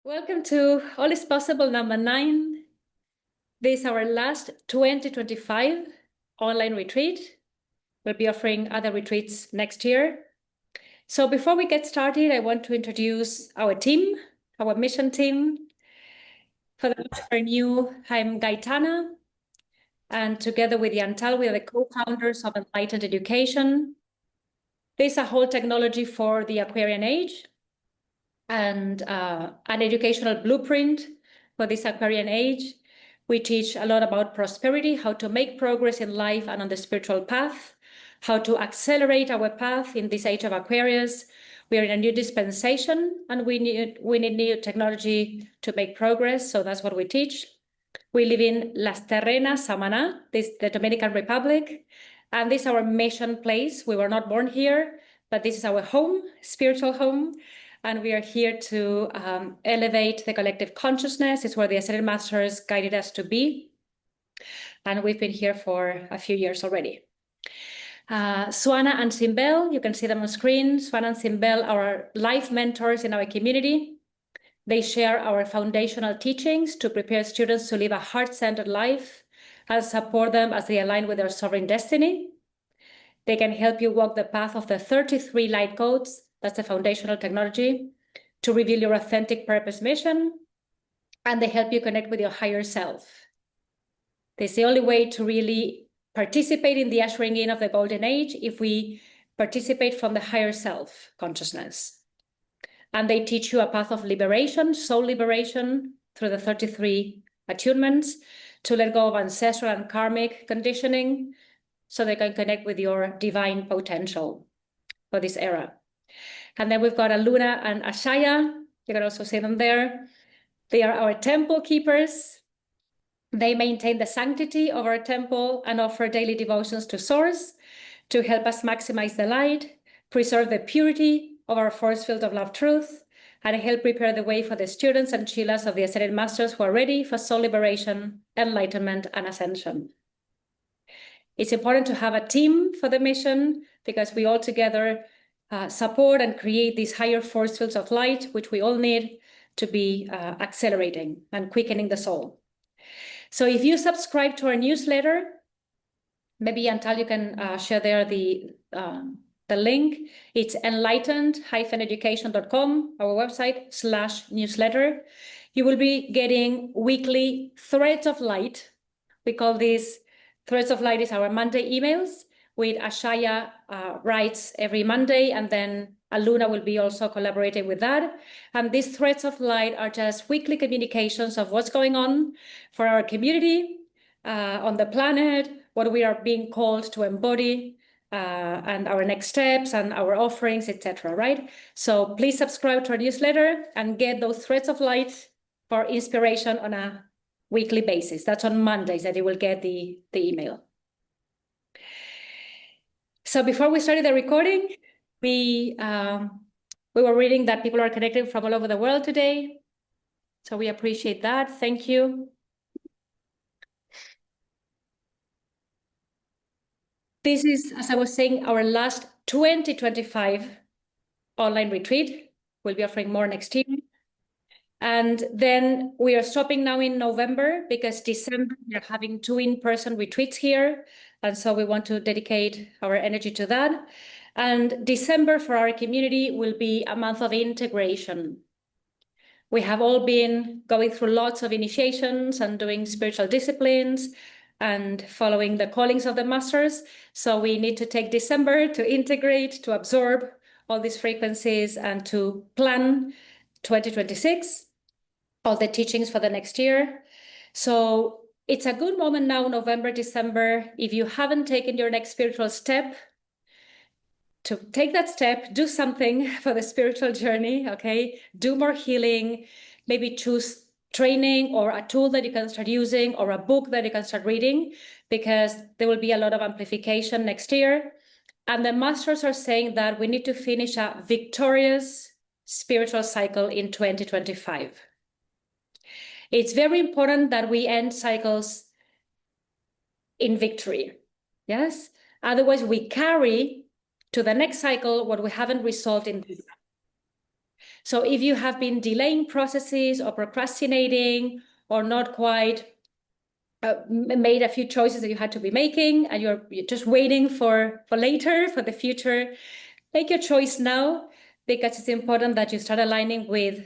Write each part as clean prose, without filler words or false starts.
Welcome to All is Possible number 9. This is our last 2025 online retreat. We'll be offering other retreats next year. So before we get started, I want to introduce our team, our mission team. For those who are new, I'm Gaitana, and together with Yantal, we are the co-founders of Enlightened Education. This is a whole technology for the Aquarian age, and an educational blueprint for this Aquarian age. We teach a lot about prosperity, how to make progress in life and on the spiritual path, how to accelerate our path in this age of Aquarius. We are in a new dispensation, and we need new technology to make progress, so that's what we teach. We live in Las Terrenas, Samaná, the Dominican Republic, and this is our mission place. We were not born here, but this is our home, spiritual home. And we are here to elevate the collective consciousness. It's where the Ascended Masters guided us to be. And we've been here for a few years already. Swana and Simbel, you can see them on screen. Swana and Simbel are our life mentors in our community. They share our foundational teachings to prepare students to live a heart-centered life and support them as they align with their sovereign destiny. They can help you walk the path of the 33 light codes. That's the foundational technology to reveal your authentic purpose mission, and they help you connect with your higher self. This is the only way to really participate in the ushering in of the golden age if we participate from the higher self consciousness. And they teach you a path of liberation, soul liberation through the 33 attunements to let go of ancestral and karmic conditioning so they can connect with your divine potential for this era. And then we've got Aluna and Ashaya. You can also see them there. They are our temple keepers. They maintain the sanctity of our temple and offer daily devotions to Source to help us maximize the light, preserve the purity of our force field of love truth, and help prepare the way for the students and chelas of the Ascended Masters who are ready for soul liberation, enlightenment, and ascension. It's important to have a team for the mission because we all together support and create these higher force fields of light, which we all need to be accelerating and quickening the soul. So if you subscribe to our newsletter, maybe Yantal, you can share there the link. It's enlightened-education.com, our website, /newsletter. You will be getting weekly threads of light. We call these threads of light is our Monday emails, with Ashaya writes every Monday, and then Aluna will be also collaborating with that. And these threads of light are just weekly communications of what's going on for our community, on the planet, what we are being called to embody, and our next steps and our offerings, etc. Right? So please subscribe to our newsletter and get those threads of light for inspiration on a weekly basis. That's on Mondays that you will get the email. So before we started the recording, we were reading that people are connecting from all over the world today. So we appreciate that. Thank you. This is, as I was saying, our last 2025 online retreat. We'll be offering more next year. And then we are stopping now in November because December we are having 2 in-person retreats here. And so we want to dedicate our energy to that. And December for our community will be a month of integration. We have all been going through lots of initiations and doing spiritual disciplines and following the callings of the masters. So we need to take December to integrate, to absorb all these frequencies and to plan 2026, all the teachings for the next year. So it's a good moment now, November, December, if you haven't taken your next spiritual step, to take that step, do something for the spiritual journey, okay? Do more healing, maybe choose training or a tool that you can start using or a book that you can start reading, because there will be a lot of amplification next year. And the masters are saying that we need to finish a victorious spiritual cycle in 2025. It's very important that we end cycles in victory, yes? Otherwise, we carry to the next cycle what we haven't resolved in this. So if you have been delaying processes or procrastinating or not quite made a few choices that you had to be making and you're just waiting for later, for the future, make your choice now, because it's important that you start aligning with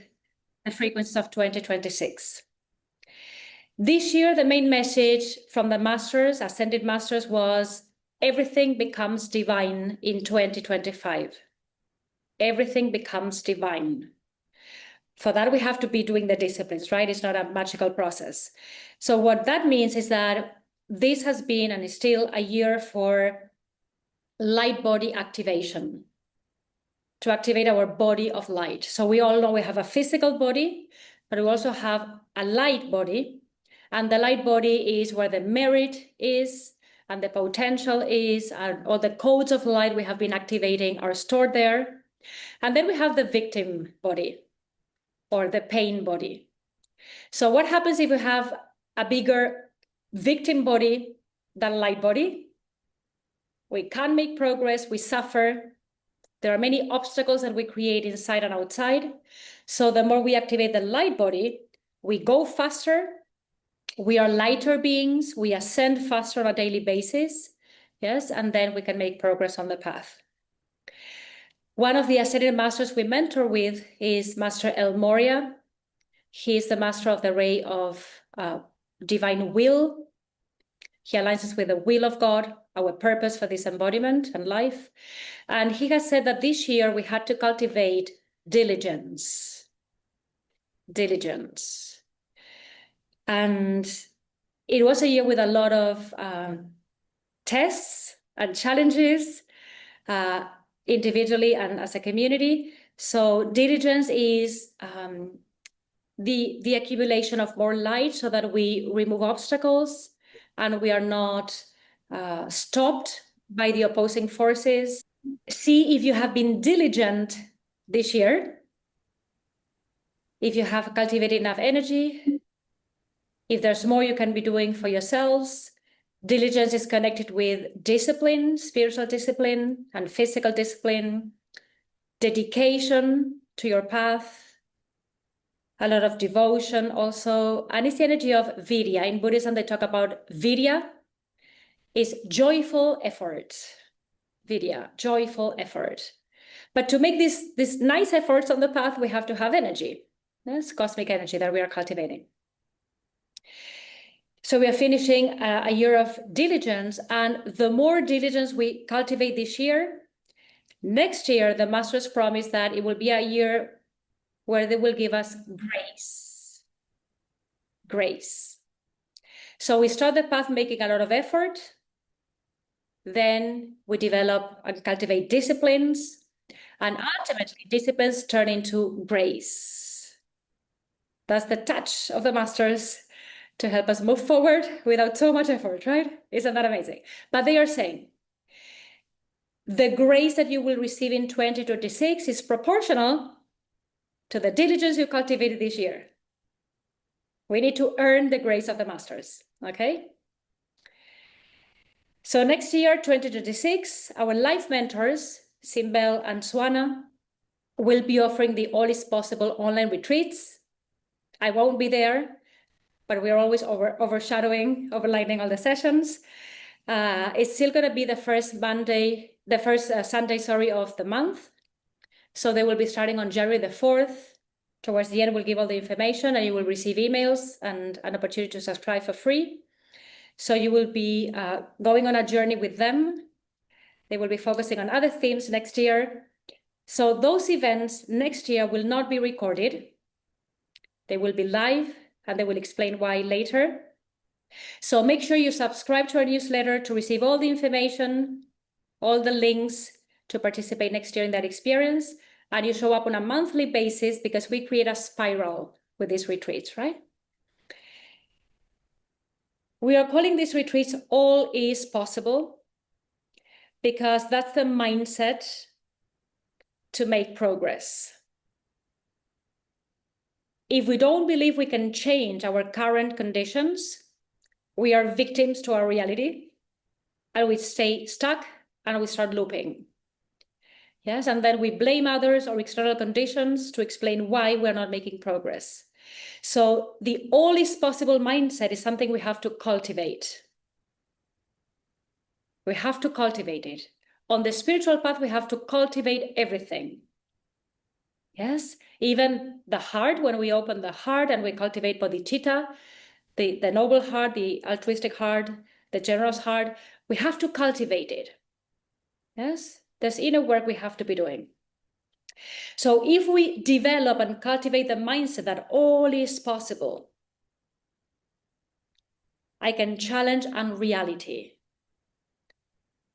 the frequencies of 2026. This year, the main message from the masters, ascended masters, was everything becomes divine in 2025. Everything becomes divine. For that, we have to be doing the disciplines, right? It's not a magical process. So what that means is that this has been and is still a year for light body activation, to activate our body of light. So we all know we have a physical body, but we also have a light body. And the light body is where the merit is and the potential is, and all the codes of light we have been activating are stored there. And then we have the victim body or the pain body. So what happens if we have a bigger victim body than light body? We can't make progress, we suffer. There are many obstacles that we create inside and outside. So the more we activate the light body, we go faster, we are lighter beings, we ascend faster on a daily basis, yes, and then we can make progress on the path. One of the ascended masters we mentor with is Master El Moria. He is the master of the ray of divine will. He aligns us with the will of God, our purpose for this embodiment and life. And he has said that this year we had to cultivate diligence. Diligence. And it was a year with a lot of tests and challenges, individually and as a community. So diligence is the accumulation of more light so that we remove obstacles and we are not stopped by the opposing forces. See if you have been diligent this year, if you have cultivated enough energy, if there's more you can be doing for yourselves. Diligence is connected with discipline, spiritual discipline and physical discipline, dedication to your path, a lot of devotion also. And it's the energy of virya. In Buddhism, they talk about virya is joyful effort. Virya, joyful effort. But to make these nice efforts on the path, we have to have energy. That's cosmic energy that we are cultivating. So we are finishing a year of diligence, and the more diligence we cultivate this year, next year, the masters promise that it will be a year where they will give us grace. Grace. So we start the path making a lot of effort. Then we develop and cultivate disciplines, and ultimately disciplines turn into grace. That's the touch of the masters to help us move forward without so much effort, right? Isn't that amazing? But they are saying the grace that you will receive in 2026 is proportional to the diligence you cultivated this year. We need to earn the grace of the masters, okay? So next year, 2026, our life mentors, Simbel and Swana, will be offering the All is Possible online retreats. I won't be there, but we're always overshadowing, overlighting all the sessions. It's still going to be the first Sunday, of the month. So they will be starting on January the 4th. Towards the end, we'll give all the information and you will receive emails and an opportunity to subscribe for free. So you will be going on a journey with them. They will be focusing on other themes next year. So those events next year will not be recorded. They will be live and they will explain why later. So make sure you subscribe to our newsletter to receive all the information, all the links to participate next year in that experience. And you show up on a monthly basis because we create a spiral with these retreats, right? We are calling these retreats All is Possible because that's the mindset to make progress. If we don't believe we can change our current conditions, we are victims to our reality and we stay stuck and we start looping. Yes, and then we blame others or external conditions to explain why we're not making progress. So the all is possible mindset is something we have to cultivate. We have to cultivate it. On the spiritual path, we have to cultivate everything. Yes, even the heart, when we open the heart and we cultivate bodhicitta, the noble heart, the altruistic heart, the generous heart, we have to cultivate it. Yes, there's inner work we have to be doing. So if we develop and cultivate the mindset that all is possible, I can challenge unreality.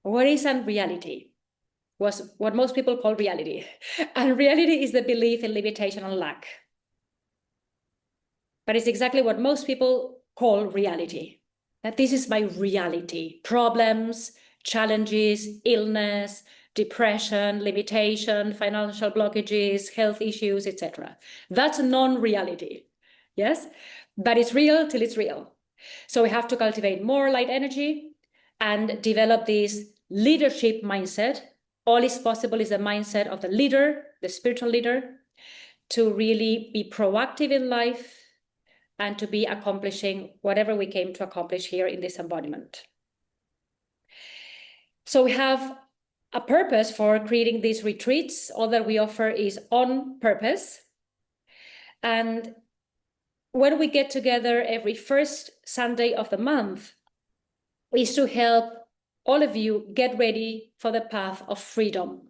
What is unreality? Was what most people call reality. Unreality is the belief in limitation and lack. But it's exactly what most people call reality. That this is my reality. Problems, challenges, illness, depression, limitation, financial blockages, health issues, etc. That's non-reality. Yes? But it's real till it's real. So we have to cultivate more light energy and develop this leadership mindset. All is possible is the mindset of the leader, the spiritual leader, to really be proactive in life and to be accomplishing whatever we came to accomplish here in this embodiment. So we have a purpose for creating these retreats. All that we offer is on purpose. And when we get together every first Sunday of the month, is to help all of you get ready for the path of freedom.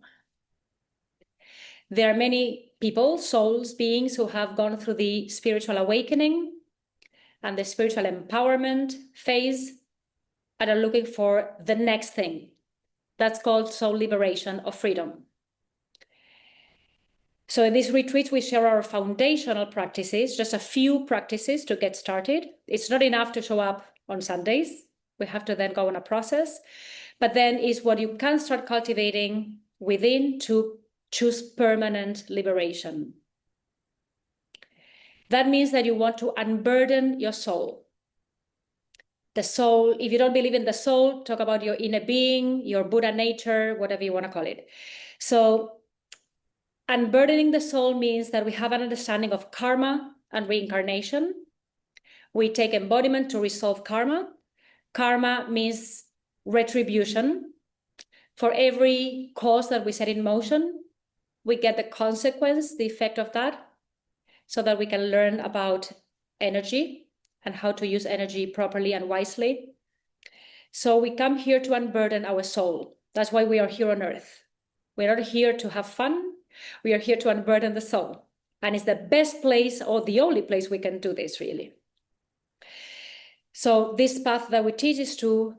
There are many people, souls, beings who have gone through the spiritual awakening and the spiritual empowerment phase and are looking for the next thing. That's called soul liberation or freedom. So in these retreats, we share our foundational practices, just a few practices to get started. It's not enough to show up on Sundays. We have to then go on a process. But then is what you can start cultivating within to choose permanent liberation. That means that you want to unburden your soul. The soul, if you don't believe in the soul, talk about your inner being, your Buddha nature, whatever you want to call it. So unburdening the soul means that we have an understanding of karma and reincarnation. We take embodiment to resolve karma. Karma means retribution. For every cause that we set in motion, we get the consequence, the effect of that, so that we can learn about energy and how to use energy properly and wisely. So we come here to unburden our soul. That's why we are here on earth. We're not here to have fun. We are here to unburden the soul. And it's the best place or the only place we can do this, really. So this path that we teach is to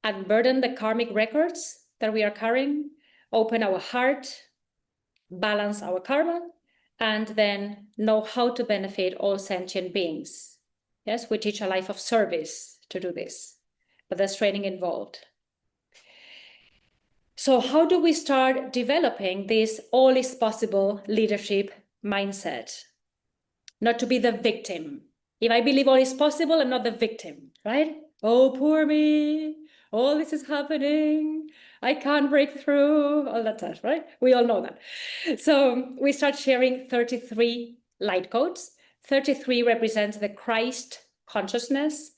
unburden the karmic records that we are carrying, open our heart, balance our karma, and then know how to benefit all sentient beings. Yes, we teach a life of service to do this, but there's training involved. So how do we start developing this all is possible leadership mindset? Not to be the victim. If I believe all is possible, I'm not the victim, right? Oh, poor me. All this is happening. I can't break through. All that stuff, right? We all know that. So we start sharing 33 light codes. 33 represents the Christ consciousness.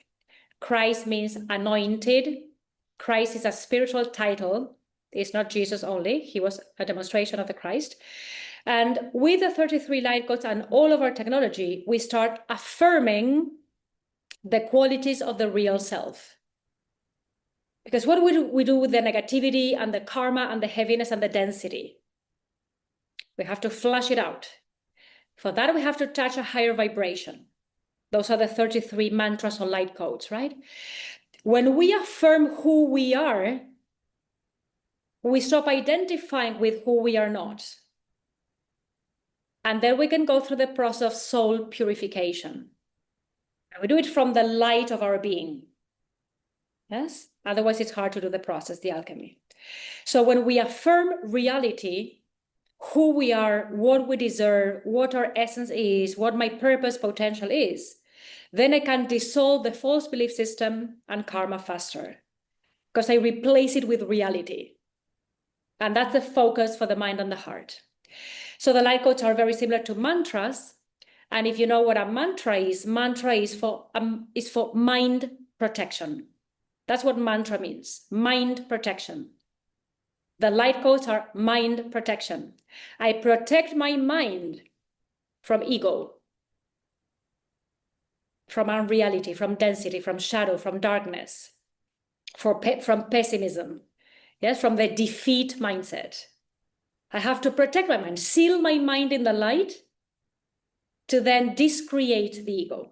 Christ means anointed. Christ is a spiritual title. It's not Jesus only. He was a demonstration of the Christ. And with the 33 light codes and all of our technology, we start affirming the qualities of the real self. Because what would we do with the negativity and the karma and the heaviness and the density? We have to flush it out. For that, we have to touch a higher vibration. Those are the 33 mantras or light codes, right? When we affirm who we are, we stop identifying with who we are not. And then we can go through the process of soul purification. And we do it from the light of our being. Yes? Otherwise, it's hard to do the process, the alchemy. So when we affirm reality, who we are, what we deserve, what our essence is, what my purpose potential is, then I can dissolve the false belief system and karma faster because I replace it with reality. And that's the focus for the mind and the heart. So the light codes are very similar to mantras. And if you know what a mantra is for mind protection. That's what mantra means, mind protection. The light codes are mind protection. I protect my mind from ego, from unreality, from density, from shadow, from darkness, from pessimism, yes, from the defeat mindset. I have to protect my mind, seal my mind in the light to then discreate the ego.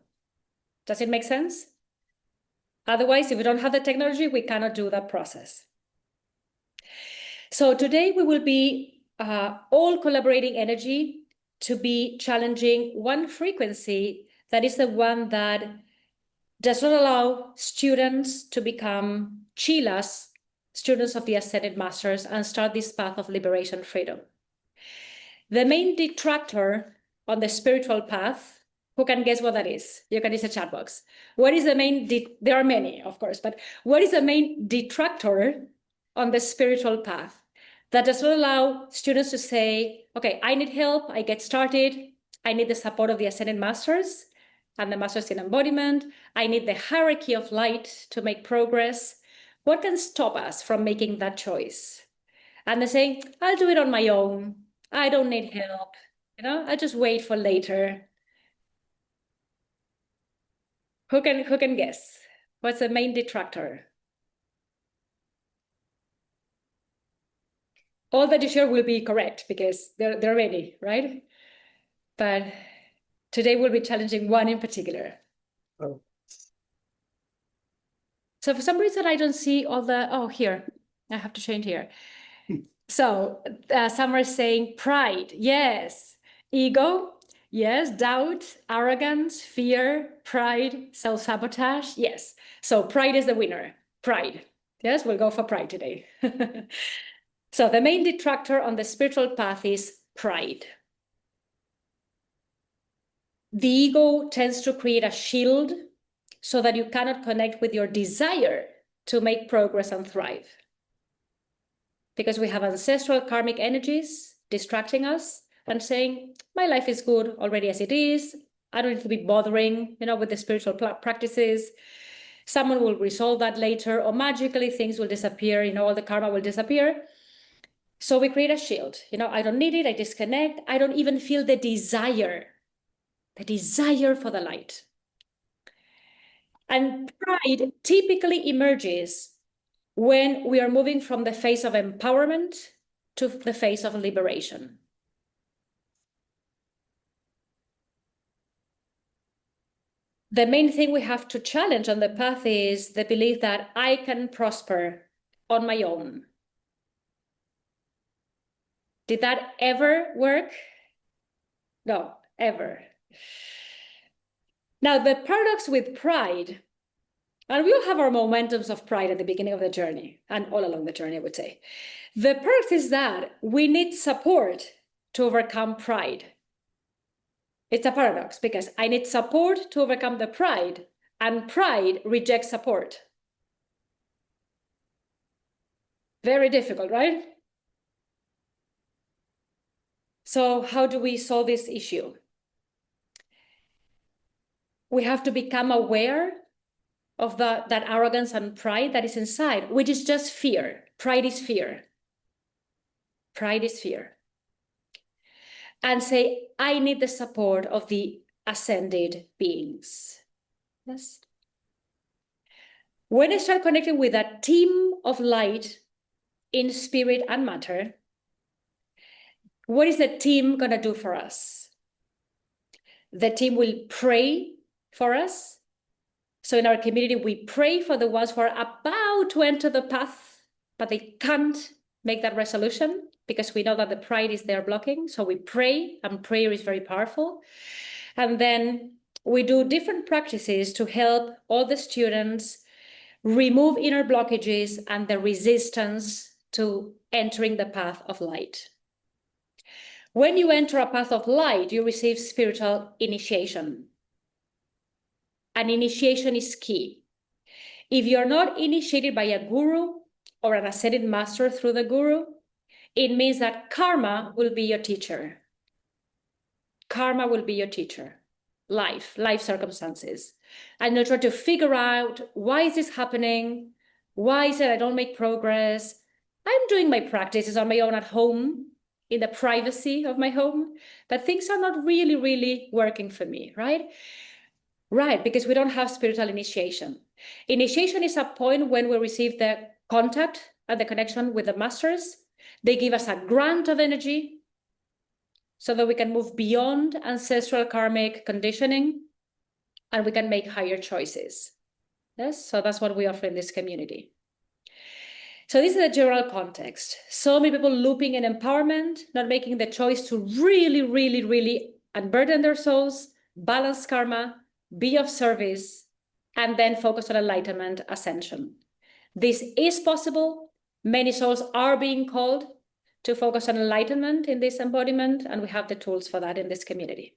Does it make sense? Otherwise, if we don't have the technology, we cannot do that process. So today we will be all collaborating energy to be challenging one frequency that is the one that does not allow students to become chelas, students of the Ascended Masters, and start this path of liberation freedom. The main detractor on the spiritual path, who can guess what that is? You can use the chat box. What is the main, there are many, of course, but what is the main detractor on the spiritual path that does not allow students to say, okay, I need help, I get started, I need the support of the Ascended Masters and the Masters in Embodiment, I need the hierarchy of light to make progress. What can stop us from making that choice? And they're saying, I'll do it on my own. I don't need help. I'll just wait for later. Who can guess? What's the main detractor? All that you share will be correct because there are many, right? But today we'll be challenging one in particular. Oh. So for some reason I don't see all the, here, I have to change here. So some are saying pride, yes. Ego, yes. Doubt, arrogance, fear, pride, self-sabotage, yes. So pride is the winner, pride. Yes, we'll go for pride today. So the main detractor on the spiritual path is pride. The ego tends to create a shield so that you cannot connect with your desire to make progress and thrive. Because we have ancestral karmic energies distracting us and saying, my life is good already as it is. I don't need to be bothering, with the spiritual practices. Someone will resolve that later, or magically things will disappear, all the karma will disappear. So we create a shield. I don't need it, I disconnect. I don't even feel the desire for the light. And pride typically emerges when we are moving from the phase of empowerment to the phase of liberation. The main thing we have to challenge on the path is the belief that I can prosper on my own. Did that ever work? No, ever. Now, the paradox with pride, and we all have our momentums of pride at the beginning of the journey and all along the journey, I would say. The paradox is that we need support to overcome pride. It's a paradox because I need support to overcome the pride, and pride rejects support. Very difficult, right? So how do we solve this issue? We have to become aware of that arrogance and pride that is inside, which is just fear. Pride is fear. Pride is fear. And say, I need the support of the ascended beings. Yes. When I start connecting with a team of light in spirit and matter, what is the team going to do for us? The team will pray for us. So in our community, we pray for the ones who are about to enter the path, but they can't make that resolution because we know that the pride is there blocking. So we pray, and prayer is very powerful. And then we do different practices to help all the students remove inner blockages and the resistance to entering the path of light. When you enter a path of light, you receive spiritual initiation. And initiation is key. If you're not initiated by a guru or an ascended master through the guru, It means that karma will be your teacher. Karma will be your teacher. Life circumstances. And you'll try to figure out, why is this happening? Why is it I don't make progress? I'm doing my practices on my own at home, in the privacy of my home, but things are not really, really working for me, right? Right, because we don't have spiritual initiation. Initiation is a point when we receive the contact and the connection with the masters. They give us a grant of energy so that we can move beyond ancestral karmic conditioning and we can make higher choices. Yes, so that's what we offer in this community. So this is the general context. So many people looping in empowerment, not making the choice to really, really, really unburden their souls, balance karma, be of service, and then focus on enlightenment, ascension. This is possible. Many souls are being called to focus on enlightenment in this embodiment, and we have the tools for that in this community.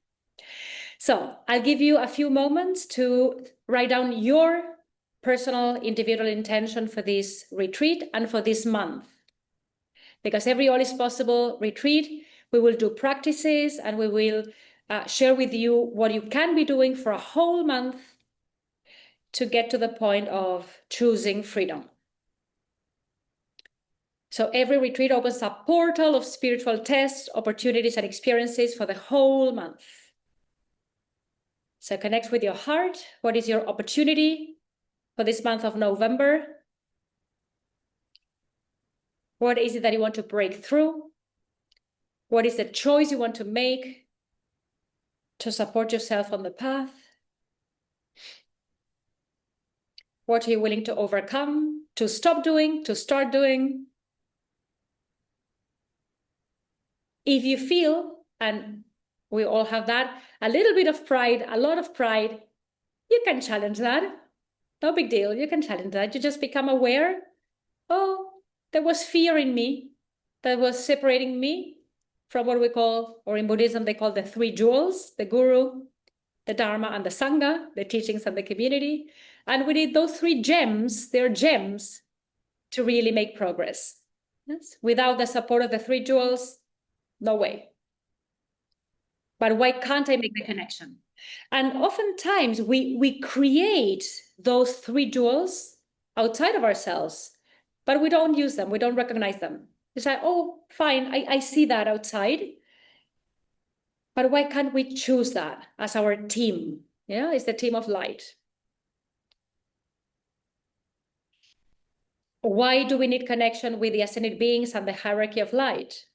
So I'll give you a few moments to write down your personal individual intention for this retreat and for this month. Because every All is Possible retreat, we will do practices and we will share with you what you can be doing for a whole month to get to the point of choosing freedom. So every retreat opens a portal of spiritual tests, opportunities, and experiences for the whole month. So connect with your heart. What is your opportunity for this month of November? What is it that you want to break through? What is the choice you want to make to support yourself on the path? What are you willing to overcome, to stop doing, to start doing? If you feel, and we all have that, a little bit of pride, a lot of pride, you can challenge that. No big deal, you can challenge that. You just become aware, oh, there was fear in me that was separating me from what we call, or in Buddhism, they call the three jewels, the guru, the Dharma, and the Sangha, the teachings and the community. And we need those three gems, they're gems, to really make progress. Yes? Without the support of the three jewels, no way. But why can't I make the connection? And oftentimes we create those three jewels outside of ourselves, but we don't use them, we don't recognize them. It's like, oh, fine, I see that outside, but why can't we choose that as our team? Yeah, it's the team of light. Why do we need connection with the ascended beings and the hierarchy of light?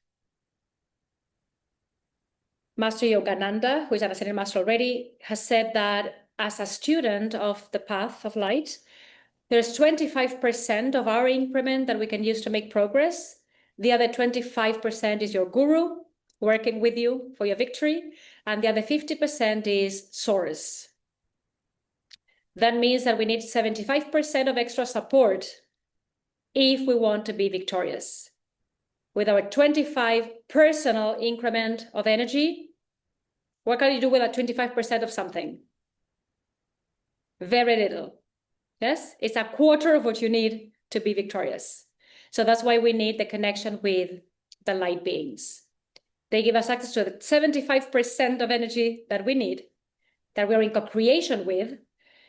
Master Yogananda, who is an ascended master already, has said that as a student of the path of light, there's 25% of our increment that we can use to make progress. The other 25% is your guru working with you for your victory. And the other 50% is source. That means that we need 75% of extra support if we want to be victorious. With our 25 personal increment of energy, what can you do with a 25% of something? Very little. Yes, it's a quarter of what you need to be victorious. So that's why we need the connection with the light beings. They give us access to the 75% of energy that we need, that we're in co-creation with,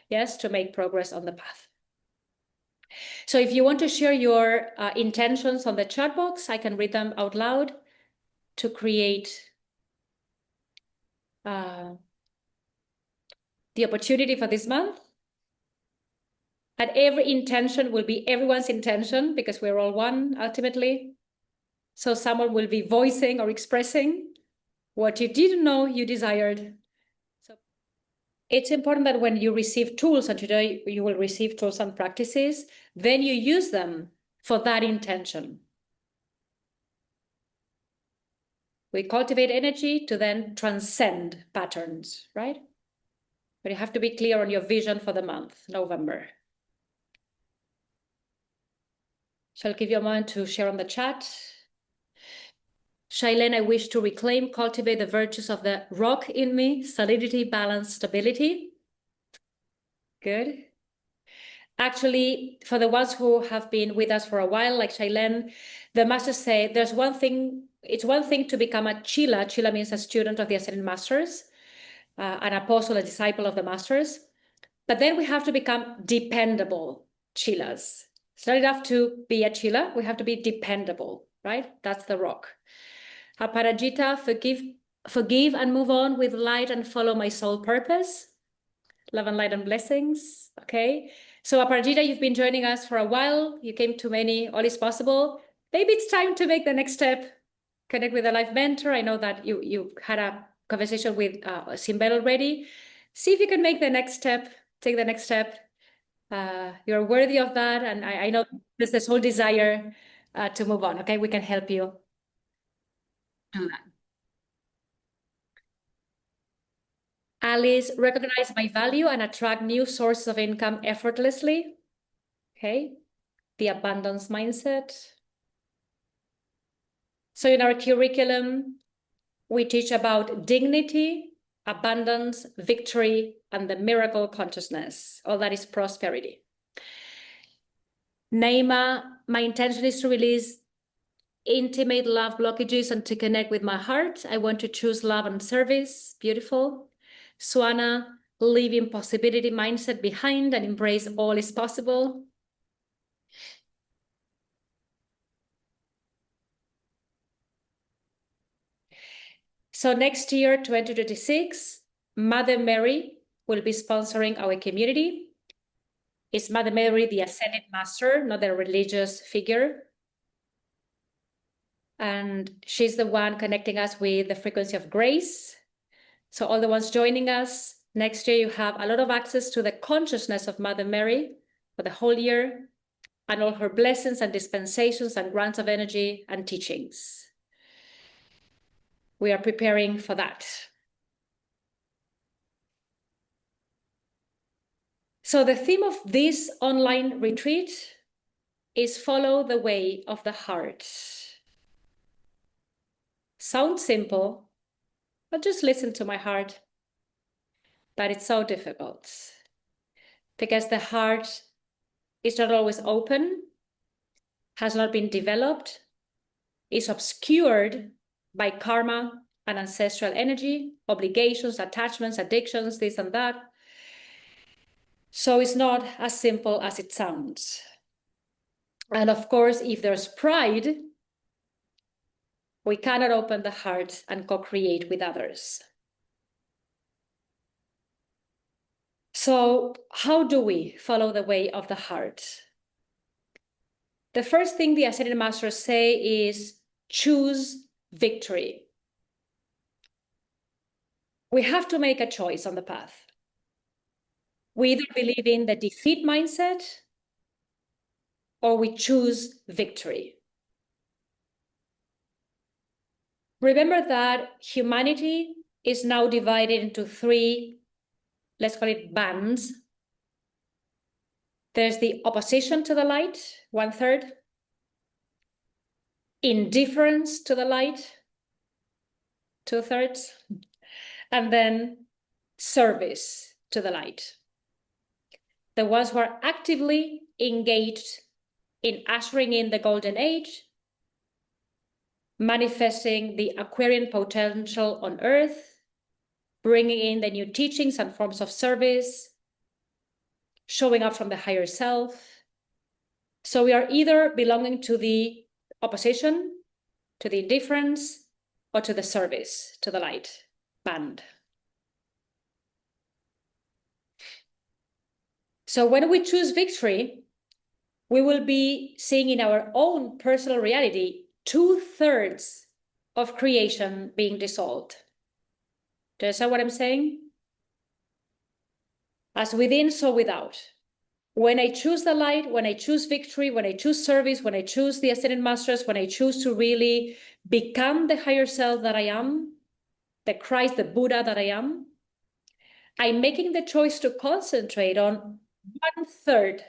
yes, to make progress on the path. So if you want to share your intentions on the chat box, I can read them out loud to create the opportunity for this month. And every intention will be everyone's intention because we're all one ultimately. So someone will be voicing or expressing what you didn't know you desired. So it's important that when you receive tools, and today you will receive tools and practices, then you use them for that intention. We cultivate energy to then transcend patterns, right? But you have to be clear on your vision for the month, November. So I'll give you a moment to share on the chat. Shailene, I wish to reclaim, cultivate the virtues of the rock in me, solidity, balance, stability. Good. Actually, for the ones who have been with us for a while, like Shailen, the masters say there's one thing, it's one thing to become a Chila. Chila means a student of the Ascended Masters, an apostle, a disciple of the masters. But then we have to become dependable Chilas. It's not enough to be a Chila, we have to be dependable, right? That's the rock. Aparajita, forgive and move on with light and follow my soul purpose. Love and light and blessings. Okay. So Aparajita, you've been joining us for a while. You came to many, all is possible. Maybe it's time to make the next step. Connect with a life mentor. I know that you had a conversation with Simbel already. See if you can make the next step, take the next step. You're worthy of that. And I know there's this whole desire to move on. Okay, we can help you do that. Alice, recognize my value and attract new sources of income effortlessly. Okay, the abundance mindset. So in our curriculum, we teach about dignity, abundance, victory, and the miracle consciousness. All that is prosperity. Naima, my intention is to release intimate love blockages and to connect with my heart. I want to choose love and service. Beautiful. Swana, leave impossibility mindset behind and embrace all is possible. So next year, 2026, Mother Mary will be sponsoring our community. Is Mother Mary the Ascended Master, not a religious figure? And she's the one connecting us with the frequency of grace. So all the ones joining us, next year you have a lot of access to the consciousness of Mother Mary for the whole year and all her blessings and dispensations and grants of energy and teachings. We are preparing for that. So the theme of this online retreat is follow the way of the heart. Sounds simple, but just listen to my heart. But it's so difficult because the heart is not always open, has not been developed, is obscured by karma and ancestral energy, obligations, attachments, addictions, this and that. So it's not as simple as it sounds. And of course, if there's pride, we cannot open the heart and co-create with others. So how do we follow the way of the heart? The first thing the Ascended Masters say is choose victory. We have to make a choice on the path. We either believe in the defeat mindset or we choose victory. Remember that humanity is now divided into three, let's call it bands. There's the opposition to the light, 1/3, indifference to the light, 2/3, and then service to the light. The ones who are actively engaged in ushering in the golden age, manifesting the Aquarian potential on Earth, bringing in the new teachings and forms of service, showing up from the higher self. So we are either belonging to the opposition, to the indifference, or to the service, to the light band. So when we choose victory, we will be seeing in our own personal reality 2/3 of creation being dissolved. Do you understand what I'm saying? As within, so without. When I choose the light, when I choose victory, when I choose service, when I choose the Ascended Masters, when I choose to really become the higher self that I am, the Christ, the Buddha that I am, I'm making the choice to concentrate on 1/3,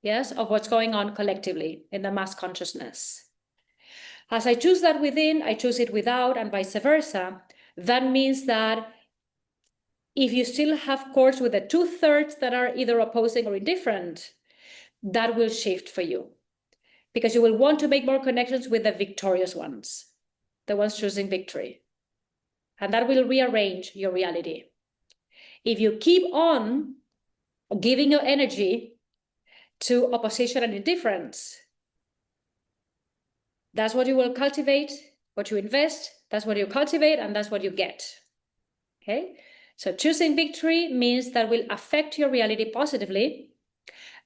yes, of what's going on collectively in the mass consciousness. As I choose that within, I choose it without, and vice versa. That means that If you still have chords with the 2/3 that are either opposing or indifferent, that will shift for you, because you will want to make more connections with the victorious ones, the ones choosing victory. And that will rearrange your reality. If you keep on giving your energy to opposition and indifference, that's what you will cultivate, what you invest, that's what you cultivate, and that's what you get. Okay? So choosing victory means that will affect your reality positively,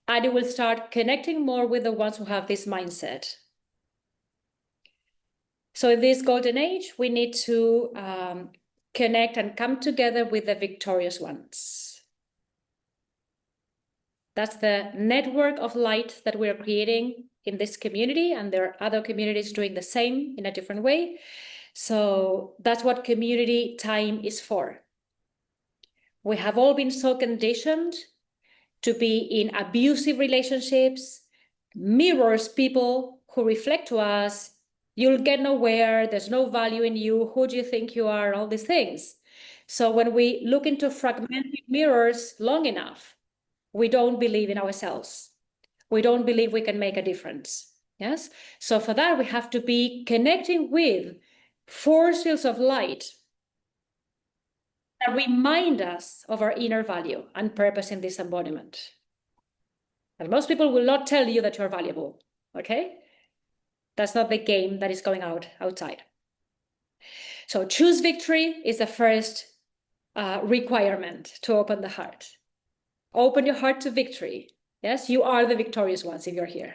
and you will start connecting more with the ones who have this mindset. So in this golden age, we need to connect and come together with the victorious ones. That's the network of light that we're creating in this community, and there are other communities doing the same in a different way. So that's what community time is for. We have all been so conditioned to be in abusive relationships, mirrors people who reflect to us, you'll get nowhere, there's no value in you, who do you think you are, all these things. So when we look into fragmented mirrors long enough, we don't believe in ourselves. We don't believe we can make a difference. Yes. So for that, we have to be connecting with forces of light that remind us of our inner value and purpose in this embodiment. And most people will not tell you that you're valuable. Okay. That's not the game that is going outside. So choose victory is the first requirement to open the heart. Open your heart to victory. Yes, you are the victorious ones if you're here.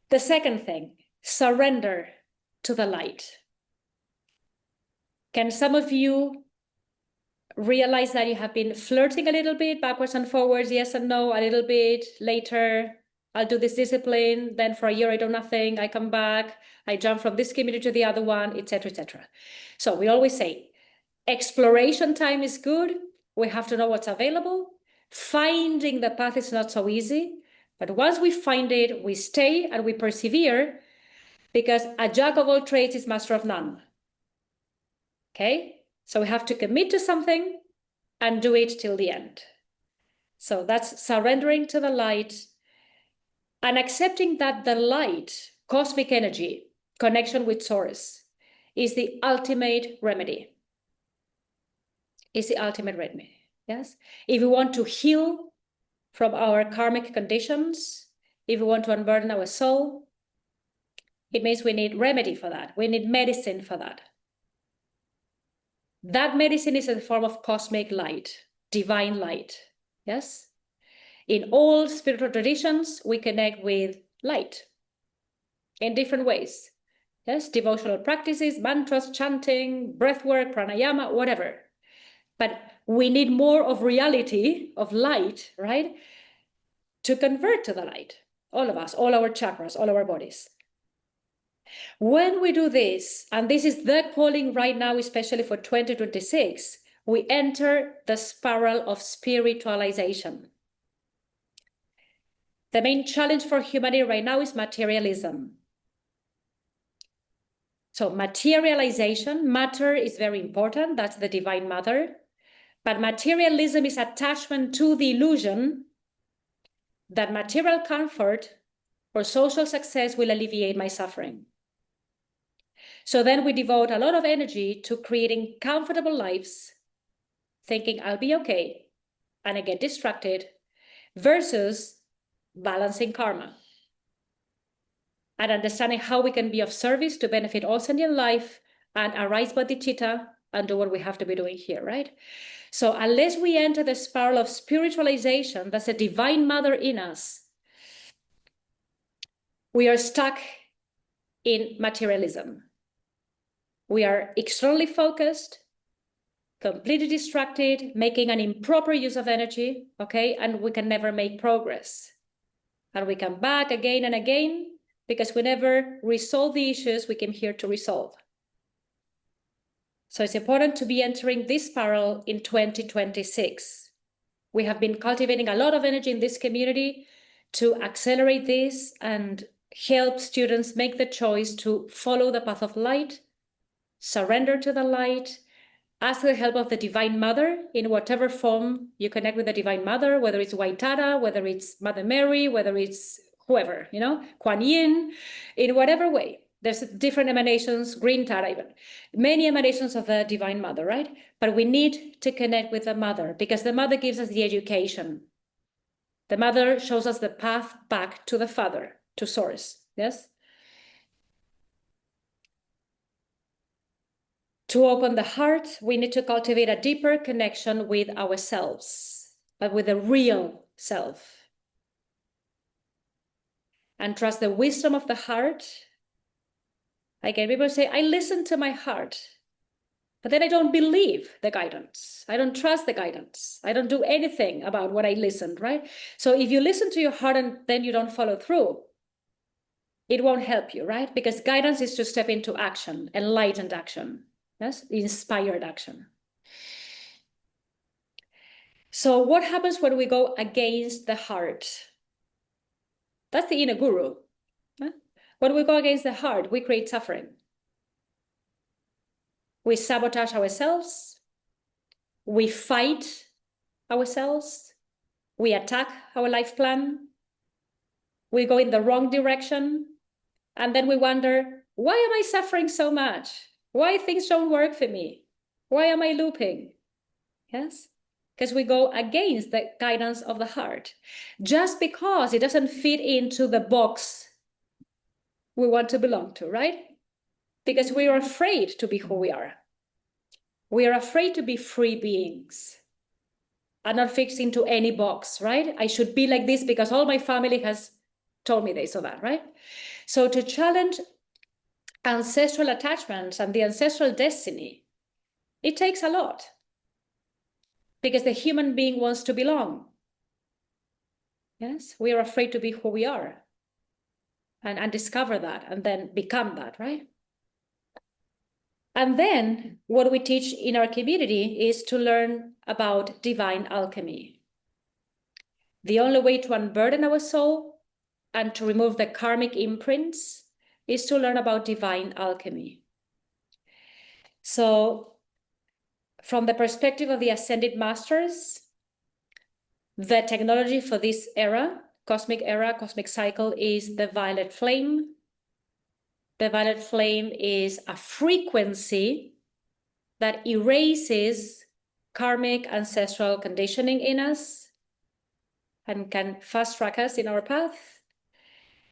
The second thing, surrender to the light. Can some of you realize that you have been flirting a little bit, backwards and forwards, yes and no, a little bit, later, I'll do this discipline, then for a year I do nothing, I come back, I jump from this community to the other one, etc., etc. So we always say, exploration time is good, we have to know what's available. Finding the path is not so easy, but once we find it, we stay and we persevere, because a jack of all trades is master of none. Okay, so we have to commit to something and do it till the end. So that's surrendering to the light and accepting that the light, cosmic energy, connection with source, is the ultimate remedy. Is the ultimate remedy. Yes. If we want to heal from our karmic conditions, if we want to unburden our soul, it means we need remedy for that. We need medicine for that. That medicine is in the form of cosmic light, divine light. Yes. In all spiritual traditions, we connect with light in different ways. Yes, devotional practices, mantras, chanting, breathwork, pranayama, whatever. But we need more of reality, of light, right? To convert to the light. All of us, all our chakras, all our bodies. When we do this, and this is the calling right now, especially for 2026, we enter the spiral of spiritualization. The main challenge for humanity right now is materialism. So materialization, matter is very important. That's the divine mother. But materialism is attachment to the illusion that material comfort or social success will alleviate my suffering. So then we devote a lot of energy to creating comfortable lives, thinking I'll be okay, and I get distracted, versus balancing karma and understanding how we can be of service to benefit all sentient life and arise bodhicitta and do what we have to be doing here, right? So unless we enter the spiral of spiritualization, that's a divine mother in us, we are stuck in materialism. We are externally focused, completely distracted, making an improper use of energy, okay? And we can never make progress. And we come back again and again because we never resolve the issues we came here to resolve. So it's important to be entering this spiral in 2026. We have been cultivating a lot of energy in this community to accelerate this and help students make the choice to follow the path of light, surrender to the light, Ask the help of the Divine Mother in whatever form you connect with the Divine Mother, whether it's Gaitana, whether it's Mother Mary, whether it's whoever, Kuan Yin, in whatever way. There's different emanations, Green Tara even, many emanations of the Divine Mother, right? But we need to connect with the Mother because the Mother gives us the education. The Mother shows us the path back to the Father, to Source, yes? To open the heart, we need to cultivate a deeper connection with ourselves, but with the real self. And trust the wisdom of the heart. Again, people say, I listen to my heart, but then I don't believe the guidance. I don't trust the guidance. I don't do anything about what I listened, right? So if you listen to your heart and then you don't follow through, it won't help you, right? Because guidance is to step into action, enlightened action, yes, inspired action. So what happens when we go against the heart? That's the inner guru. When we go against the heart, we create suffering. We sabotage ourselves. We fight ourselves. We attack our life plan. We go in the wrong direction. And then we wonder, why am I suffering so much? Why things don't work for me? Why am I looping? Yes? Because we go against the guidance of the heart, just because it doesn't fit into the box we want to belong to, right? Because we are afraid to be who we are. We are afraid to be free beings and not fixed into any box, right? I should be like this because all my family has told me this or that, right? So to challenge ancestral attachments and the ancestral destiny, it takes a lot because the human being wants to belong. Yes, we are afraid to be who we are and discover that and then become that, right? And then what we teach in our community is to learn about divine alchemy. The only way to unburden our soul and to remove the karmic imprints is to learn about divine alchemy. So from the perspective of the Ascended Masters, the technology for this era, cosmic cycle, is the violet flame. The violet flame is a frequency that erases karmic ancestral conditioning in us and can fast track us in our path.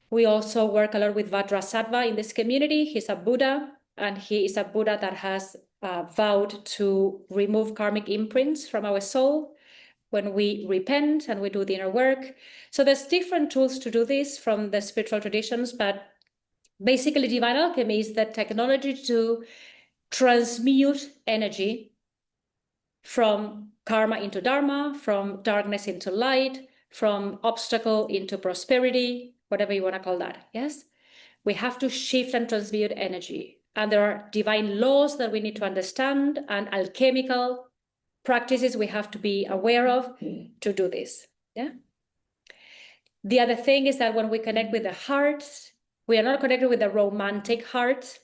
We also work a lot with Vajrasattva in this community. He's a Buddha, and he is a Buddha that has vowed to remove karmic imprints from our soul when we repent and we do the inner work. So there's different tools to do this from the spiritual traditions, but basically divine alchemy is the technology to transmute energy from karma into dharma, from darkness into light, from obstacle into prosperity, whatever you want to call that, yes? We have to shift and transmute energy. And there are divine laws that we need to understand and alchemical practices we have to be aware of to do this, yeah? The other thing is that when we connect with the heart, we are not connected with the romantic heart.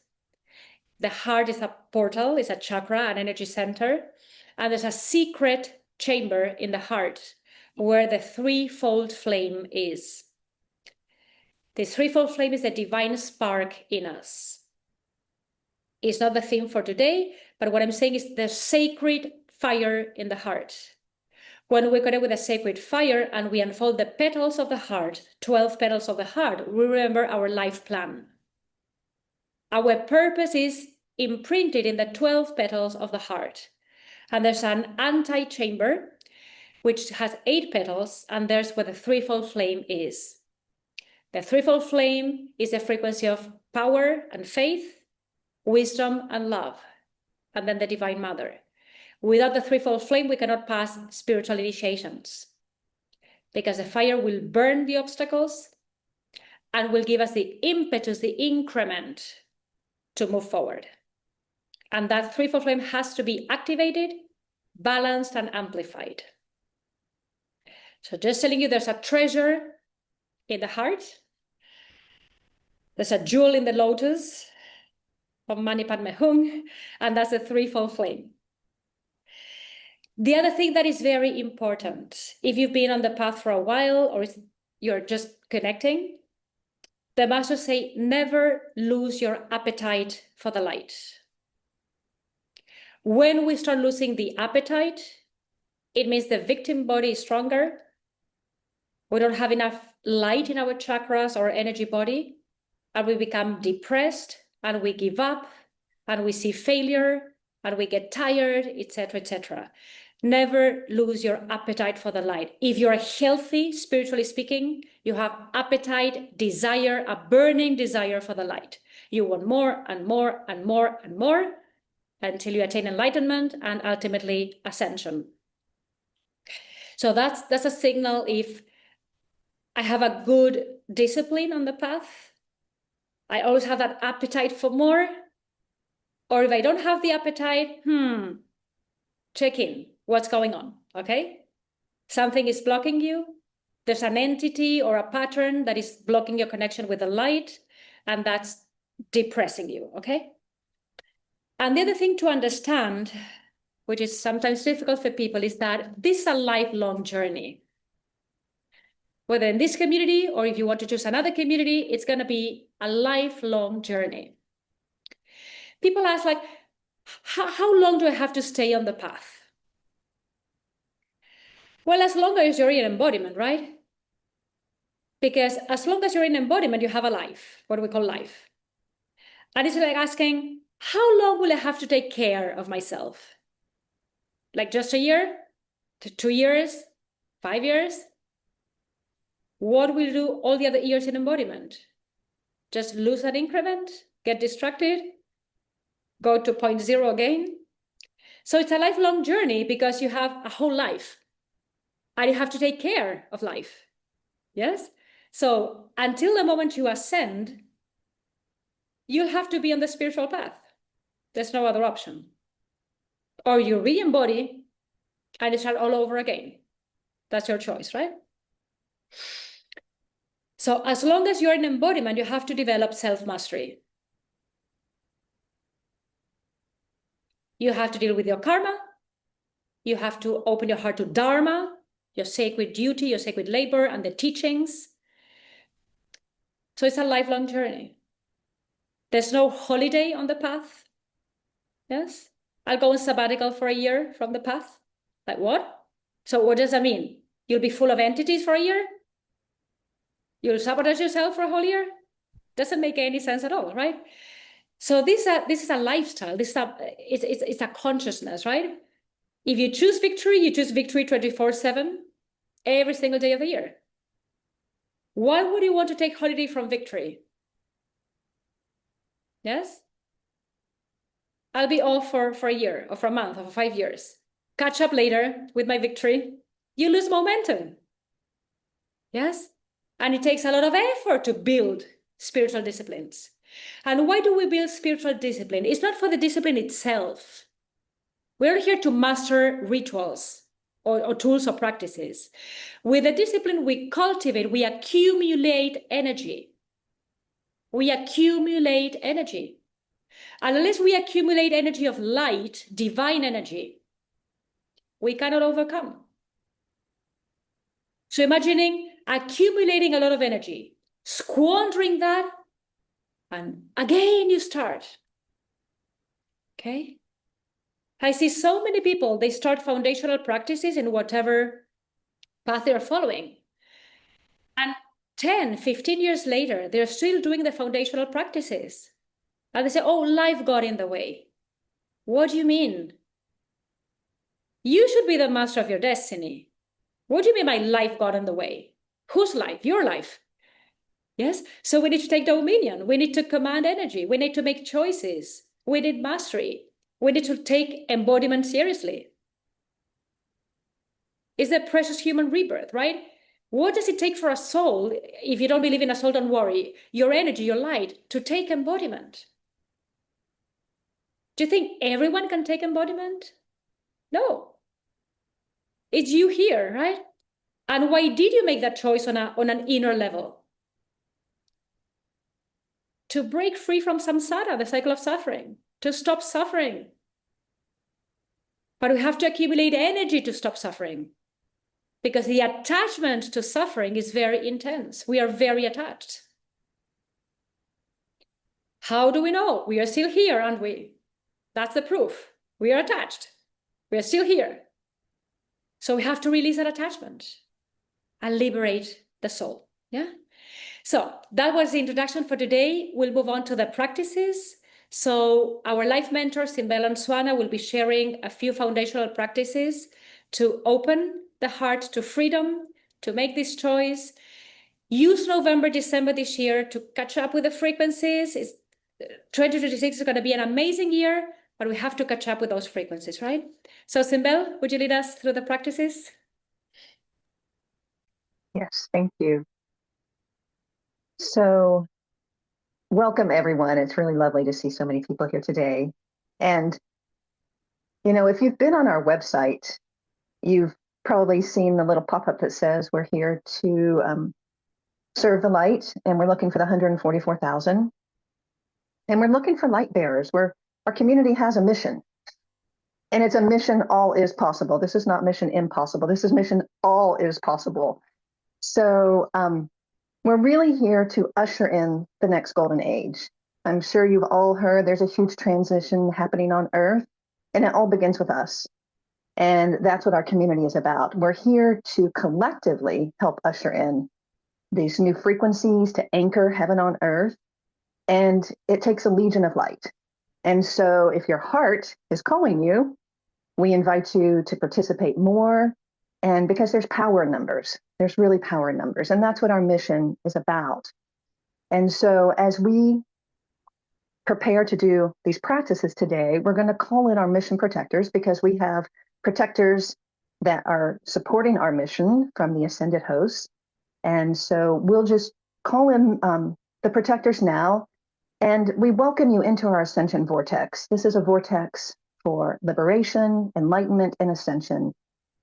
The heart is a portal, is a chakra, an energy center. And there's a secret chamber in the heart where the threefold flame is. The threefold flame is the divine spark in us. It's not the theme for today, but what I'm saying is the sacred fire in the heart. When we connect with the sacred fire and we unfold the petals of the heart, 12 petals of the heart, we remember our life plan. Our purpose is imprinted in the 12 petals of the heart. And there's an antechamber, which has 8 petals, and there's where the threefold flame is. The threefold flame is a frequency of power and faith, wisdom and love, and then the Divine Mother. Without the threefold flame, we cannot pass spiritual initiations because the fire will burn the obstacles and will give us the impetus, the increment to move forward. And that threefold flame has to be activated, balanced, and amplified. So just telling you, there's a treasure in the heart. There's a jewel in the lotus of Mani Padme Hung, and that's the threefold flame. The other thing that is very important, if you've been on the path for a while or you're just connecting, the masters say, never lose your appetite for the light. When we start losing the appetite, it means the victim body is stronger. We don't have enough light in our chakras or energy body, and we become depressed, and we give up, and we see failure, and we get tired, etc., etc. Never lose your appetite for the light. If you're healthy, spiritually speaking, you have appetite, desire, a burning desire for the light. You want more and more and more and more until you attain enlightenment and ultimately ascension. So that's a signal if I have a good discipline on the path. I always have that appetite for more. Or if I don't have the appetite, check in. What's going on? Okay? Something is blocking you. There's an entity or a pattern that is blocking your connection with the light, and that's depressing you. Okay? And the other thing to understand, which is sometimes difficult for people, is that this is a lifelong journey. Whether in this community or if you want to choose another community, it's going to be a lifelong journey. People ask, like, how long do I have to stay on the path? Well, as long as you're in embodiment, right? Because as long as you're in embodiment, you have a life, what we call life. And it's like asking, how long will I have to take care of myself? Like just a year? 2 years? 5 years? What will you do all the other years in embodiment? Just lose that increment? Get distracted? Go to 0 again? So it's a lifelong journey because you have a whole life. And you have to take care of life. Yes? So until the moment you ascend, you'll have to be on the spiritual path. There's no other option. Or you re-embody and you start all over again. That's your choice, right? So as long as you're in embodiment, you have to develop self-mastery. You have to deal with your karma. You have to open your heart to DHARMA, your sacred duty, your sacred labor, and the teachings. So it's a lifelong journey. There's no holiday on the path. Yes? I'll go on sabbatical for a year from the path. Like what? So what does that mean? You'll be full of entities for a year? You'll sabotage yourself for a whole year? Doesn't make any sense at all, right? So this is a lifestyle. It's a consciousness, right? If you choose victory 24/7, every single day of the year. Why would you want to take holiday from victory? Yes? I'll be off for a year or for a month or for 5 years. Catch up later with my victory. You lose momentum. Yes? And it takes a lot of effort to build spiritual disciplines. And why do we build spiritual discipline? It's not for the discipline itself. We're here to master rituals or tools or practices. With the discipline we cultivate, we accumulate energy. We accumulate energy. And unless we accumulate energy of light, divine energy, we cannot overcome. So imagining accumulating a lot of energy, squandering that, and again you start. Okay? I see so many people, they start foundational practices in whatever path they're following. And 10, 15 years later, they're still doing the foundational practices. And they say, oh, life got in the way. What do you mean? You should be the master of your destiny. What do you mean my life got in the way? Whose life? Your life. Yes? So we need to take dominion. We need to command energy. We need to make choices. We need mastery. We need to take embodiment seriously. It's a precious human rebirth, right? What does it take for a soul, if you don't believe in a soul, don't worry, your energy, your light, to take embodiment? Do you think everyone can take embodiment? No. It's you here, right? And why did you make that choice on an inner level? To break free from samsara, the cycle of suffering, to stop suffering. But we have to accumulate energy to stop suffering, because the attachment to suffering is very intense. We are very attached. How do we know? We are still here, aren't we? That's the proof. We are attached. We are still here. So we have to release that attachment and liberate the soul. Yeah. So that was the introduction for today. We'll move on to the practices. So our life mentor, Simbel and Swana, will be sharing a few foundational practices to open the heart to freedom, to make this choice. Use November, December this year to catch up with the frequencies. 2026 is going to be an amazing year, but we have to catch up with those frequencies, right? So Simbel, would you lead us through the practices? Yes, thank you. So, welcome everyone. It's really lovely to see so many people here today. And, you know, if you've been on our website, you've probably seen the little pop-up that says we're here to serve the light, and we're looking for the 144,000. And we're looking for light bearers. Our community has a mission. And it's a mission all is possible. This is not mission impossible. This is mission all is possible. So we're really here to usher in the next golden age. I'm sure you've all heard there's a huge transition happening on Earth, and it all begins with us. And that's what our community is about. We're here to collectively help usher in these new frequencies, to anchor heaven on earth. And it takes a legion of light. And so if your heart is calling you, we invite you to participate more. And because there's power in numbers, there's really power in numbers. And that's what our mission is about. And so as we prepare to do these practices today, we're going to call in our mission protectors, because we have protectors that are supporting our mission from the ascended hosts. And so we'll just call in the protectors now, and we welcome you into our ascension vortex. This is a vortex for liberation, enlightenment, and ascension.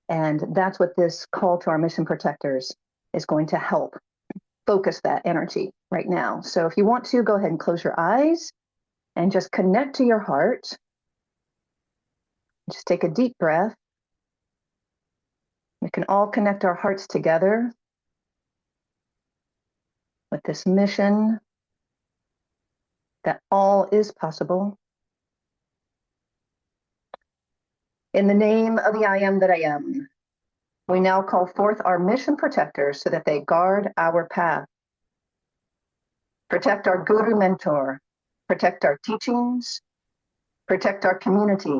And that's what this call to our mission protectors is going to help focus that energy right now. So if you want to, go ahead and close your eyes and just connect to your heart. Just take a deep breath. We can all connect our hearts together with this mission that all is possible. In the name of the I am that I am, we now call forth our mission protectors so that they guard our path. Protect our guru mentor, protect our teachings, protect our community.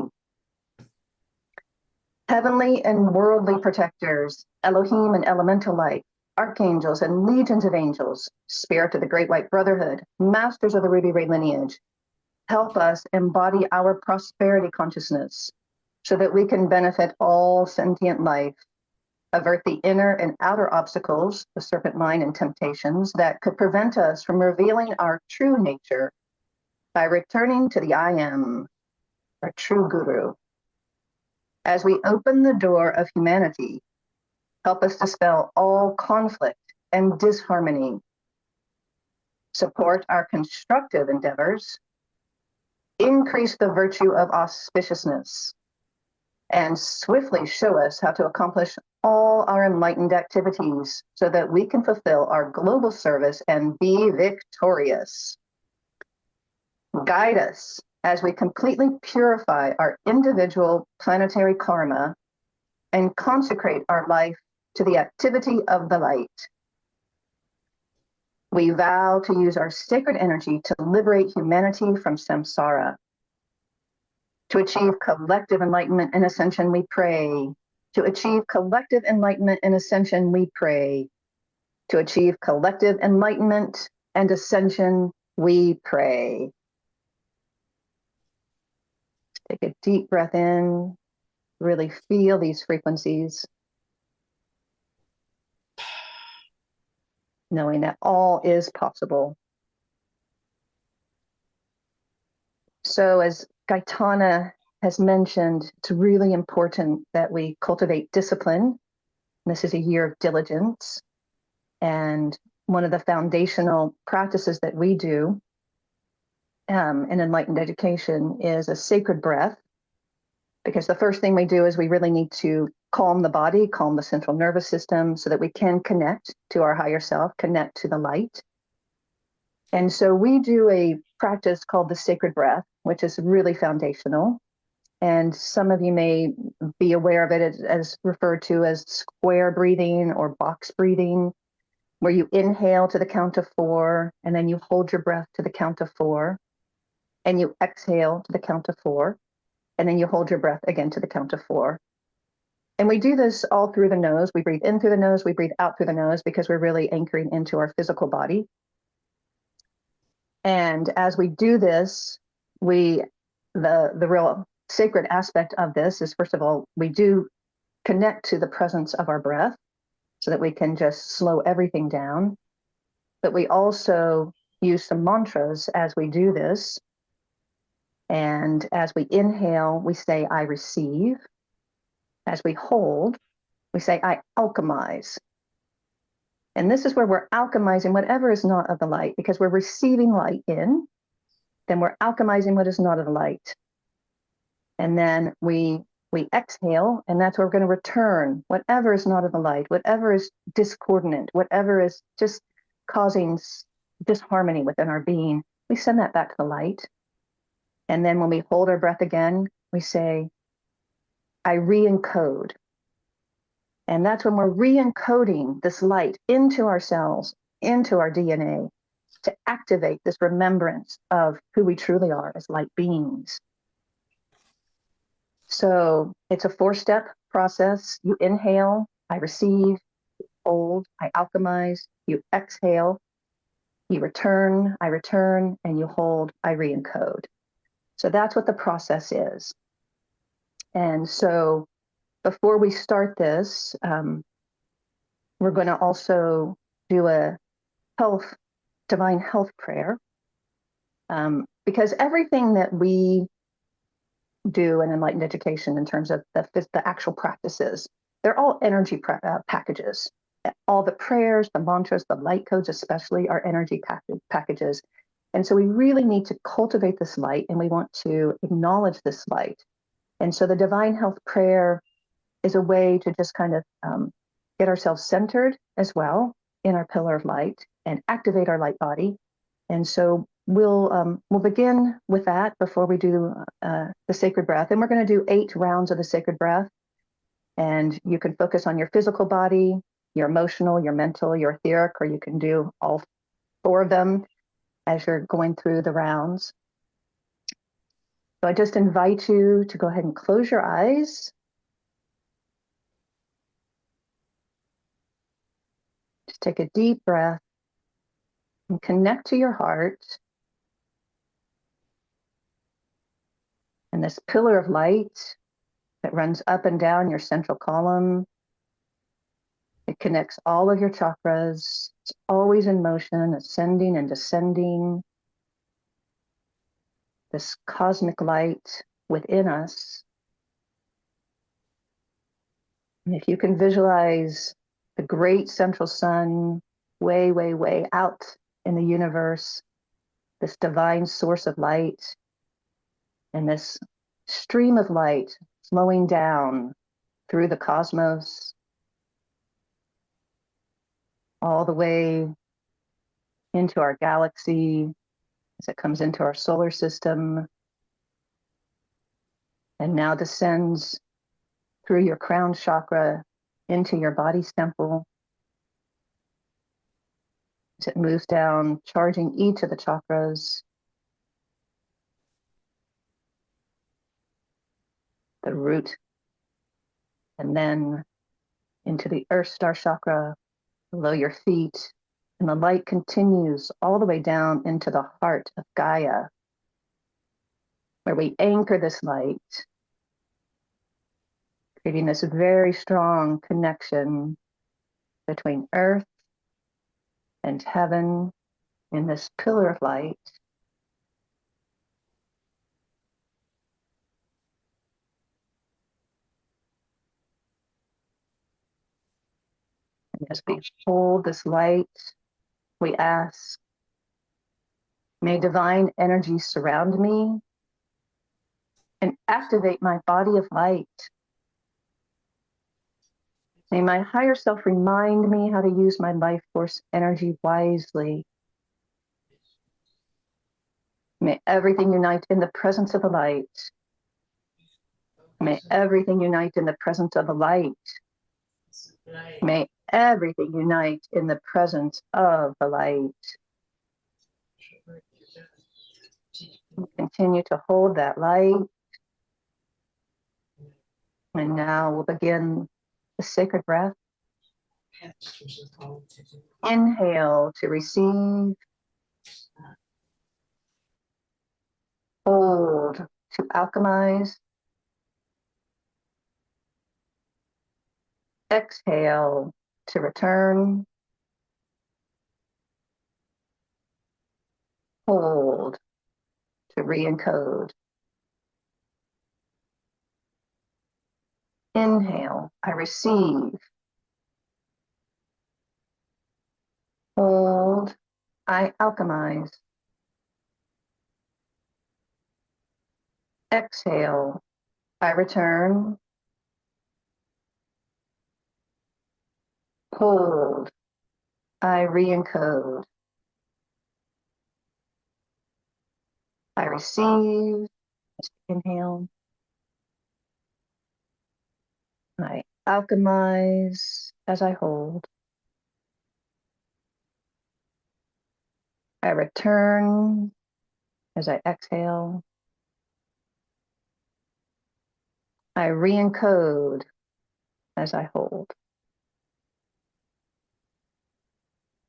Heavenly and worldly protectors, Elohim and elemental light, archangels and legions of angels, spirit of the Great White Brotherhood, masters of the Ruby Ray lineage, help us embody our prosperity consciousness so that we can benefit all sentient life, avert the inner and outer obstacles, the serpent mind and temptations that could prevent us from revealing our true nature by returning to the I am, our true guru. As we open the door of humanity, help us dispel all conflict and disharmony, support our constructive endeavors, increase the virtue of auspiciousness, and swiftly show us how to accomplish all our enlightened activities so that we can fulfill our global service and be victorious. Guide us as we completely purify our individual planetary karma and consecrate our life to the activity of the light. We vow to use our sacred energy to liberate humanity from samsara. To achieve collective enlightenment and ascension, we pray. To achieve collective enlightenment and ascension, we pray. To achieve collective enlightenment and ascension, we pray. Take a deep breath in, really feel these frequencies, knowing that all is possible. So as Gaitana has mentioned, it's really important that we cultivate discipline. This is a year of diligence. And one of the foundational practices that we do in Enlightened Education is a sacred breath because the first thing we do is we really need to calm the body, calm the central nervous system so that we can connect to our higher self, connect to the light. And so we do a practice called the sacred breath, which is really foundational. And some of you may be aware of it as referred to as square breathing or box breathing, where you inhale to the count of 4, and then you hold your breath to the count of 4, and you exhale to the count of 4, and then you hold your breath again to the count of 4. And we do this all through the nose. We breathe in through the nose, we breathe out through the nose, because we're really anchoring into our physical body. And as we do this, the real sacred aspect of this is, first of all, we do connect to the presence of our breath so that we can just slow everything down. But we also use some mantras as we do this. And as we inhale, we say, I receive. As we hold, we say, I alchemize. And this is where we're alchemizing whatever is not of the light, because we're receiving light in, then we're alchemizing what is not of the light. And then we exhale, and that's where we're going to return whatever is not of the light, whatever is discordant, whatever is just causing disharmony within our being. We send that back to the light. And then when we hold our breath again, we say, I re-encode. And that's when we're re-encoding this light into our cells, into our DNA, to activate this remembrance of who we truly are as light beings. So it's a 4-step process. You inhale, I receive, hold, I alchemize, you exhale, you return, I return, and you hold, I re-encode. So that's what the process is. And so before we start this, we're going to also do a divine health prayer, because everything that we do in Enlightened Education in terms of the actual practices, they're all energy packages. All the prayers, the mantras, the light codes especially are energy packages. And so we really need to cultivate this light, and we want to acknowledge this light. And so the divine health prayer is a way to just kind of get ourselves centered as well in our pillar of light and activate our light body. And so we'll begin with that before we do the sacred breath. And we're going to do 8 rounds of the sacred breath. And you can focus on your physical body, your emotional, your mental, your etheric, or you can do all 4 of them as you're going through the rounds. So I just invite you to go ahead and close your eyes. Just take a deep breath and connect to your heart and this pillar of light that runs up and down your central column. It connects all of your chakras. It's always in motion, ascending and descending. This cosmic light within us. And if you can visualize the great central sun way, way, way out in the universe, this divine source of light, and this stream of light flowing down through the cosmos, all the way into our galaxy, as it comes into our solar system, and now descends through your crown chakra into your body's temple, as it moves down, charging each of the chakras, the root, and then into the earth star chakra below your feet. And the light continues all the way down into the heart of Gaia, where we anchor this light, creating this very strong connection between earth and heaven in this pillar of light. And as we hold this light, we ask, may divine energy surround me and activate my body of light. May my higher self remind me how to use my life force energy wisely. May everything unite in the presence of the light. May everything unite in the presence of the light. May everything unite in the presence of the light. Continue to hold that light. And now we'll begin the sacred breath. Inhale to receive. Hold to alchemize. Exhale to return. Hold to re-encode. Inhale, I receive. Hold, I alchemize. Exhale, I return. Hold, I re-encode. I receive. Inhale. I alchemize as I hold. I return as I exhale. I re-encode as I hold.